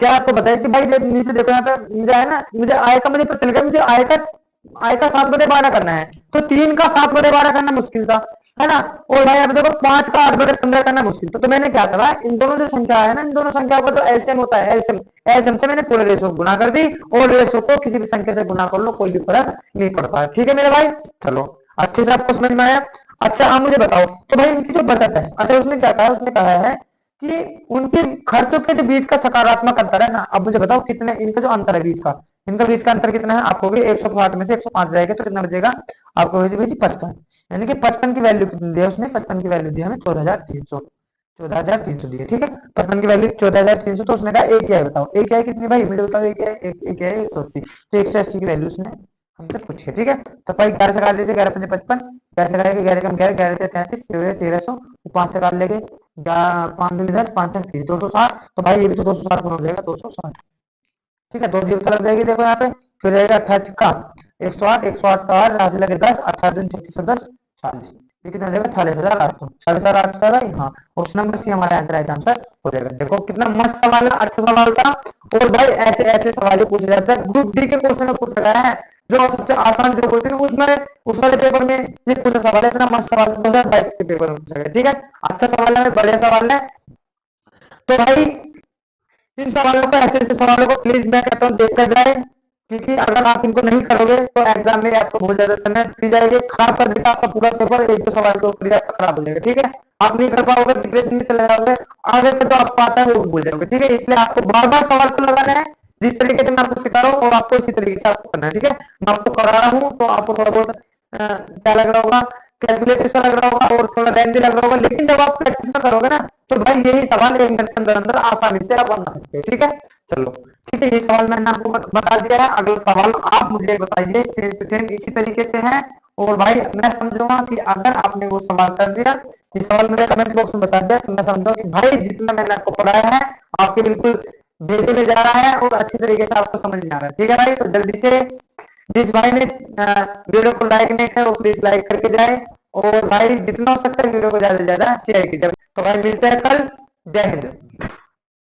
क्या आपको बताया कि भाई जब नीचे देखो यहाँ पे मुझे है ना, मुझे आय का मुझे पता चल गया, मुझे आय का 7/12 करना है, तो 3 का 7/12 करना मुश्किल था, है ना। और भाई अब देखो 5 का 8/15 करना मुश्किल, तो मैंने क्या करा, इन दोनों जो संख्या है ना, इन दोनों संख्या का जो एलसीएम होता है, एलसीएम से मैंने पूरे रेशो को गुना कर दी, और रेशो को किसी भी संख्या से गुना कर लो कोई भी फर्क नहीं पड़ता, ठीक है मेरे भाई। चलो अच्छे से आपको समझ में आया। अच्छा आप मुझे बताओ तो भाई इनकी जो बचत है, अच्छा उसने क्या कहा, उसने कहा है कि उनके खर्चों के बीच का सकारात्मक अंतर है ना। अब मुझे बताओ कितने इनका जो अंतर है बीच का, इनका बीच का अंतर कितना है, आपको 160 में से 105 जाएगा तो कितना बचेगा आपको, 55, यानी कि 55 की वैल्यू कितनी दी है उसने, 55 की वैल्यू दी हमें 14,300, 14,300 दी है, ठीक है। 55 की वैल्यू 14,300, तो उसने कहा एक क्या है बताओ, एक क्या है कितनी भाई मुझे बताओ, एक क्या है 180, तो 180 की वैल्यू उसने हमसे पूछी है, ठीक है। तो भाई 11 से काट लीजिए, 11 पंजे 55, 11 से काटेंगे 11 कम 11, 11 से 33, 1300, 5 से काट लेंगे 5 दूनी 10, 5 30, 260, तो भाई ये भी तो 260 गुना हो जाएगा 260, ठीक है। 2 जीरो तो लग जाएगी देखो यहाँ पे, फिर रहेगा 28 का 108, 108 का 8 यहाँ से लगे 10, 18 दूनी 3610, 40, ये कितना देगा 48,800, 48,800 भाई, हाँ। और उस नंबर से हमारा आंसर राइट आंसर हो जाएगा। देखो कितना मस्त सवाल है, अच्छा सवाल था। और भाई ऐसे ऐसे सवाल पूछे जाते हैं, ग्रुप डी के क्वेश्चन में पूछा गया है, जो सबसे आसान जो क्वेश्चन है उसमें उस वाले पेपर में ये पूछा सवाल है, इतना मस्त सवाल 2022 के पेपर में पूछा गया, ठीक है। अच्छा सवाल है, बढ़िया सवाल है। तो भाई इन सवालों को, ऐसे ऐसे सवालों को प्लीज मैं कहता हूँ देखा जाए, क्योंकि अगर आप इनको नहीं करोगे तो एग्जाम में आपको बहुत ज्यादा समय दी जाएगी, खराब कर देगा आपका पूरा पेपर, एक दो सवाल के ऊपर आपका खराब हो जाएगा, ठीक है। आप नहीं कर पाओगे, डिप्रेशन में चले जाओगे, आगे पे तो आपको आता है वो भूल जाओगे, ठीक है। इसलिए आपको बार बार सवाल को लगाना है, जिस तरीके से मैं आपको सिखा रहा हूँ, और आपको इसी तरीके से आपको करना है, ठीक है। मैं आपको करा रहा हूँ तो आपको थोड़ा बहुत क्या लग रहा होगा, कैलकुलेटर सा लग रहा होगा और थोड़ा टाइम भी लग रहा होगा, लेकिन जब आप प्रैक्टिस में करोगे ना तो भाई यही सवाल 1 मिनट के अंदर अंदर आसानी से आप बना सकते हो, ठीक है। चलो ठीक है, ये सवाल मैंने आपको बता दिया है। अगला सवाल आप मुझे बताइए, सेम टू सेम इसी तरीके से है। और भाई मैं समझूंगा कि अगर आपने वो सवाल कर दिया, ये सवाल मुझे कमेंट बॉक्स में बता दिया, तो मैं समझूंगा कि भाई जितना मैंने आपको पढ़ाया है आपके बिल्कुल बेटे में जा रहा है और अच्छी तरीके से आपको समझ में आ रहा है, ठीक है भाई। तो जल्दी से जिस भाई ने वीडियो को लाइक नहीं किया वो प्लीज लाइक करके जाए, और भाई जितना हो सकता है वीडियो को ज्यादा से ज्यादा शेयर कीजिए। तो भाई मिलते हैं कल, जय हिंद।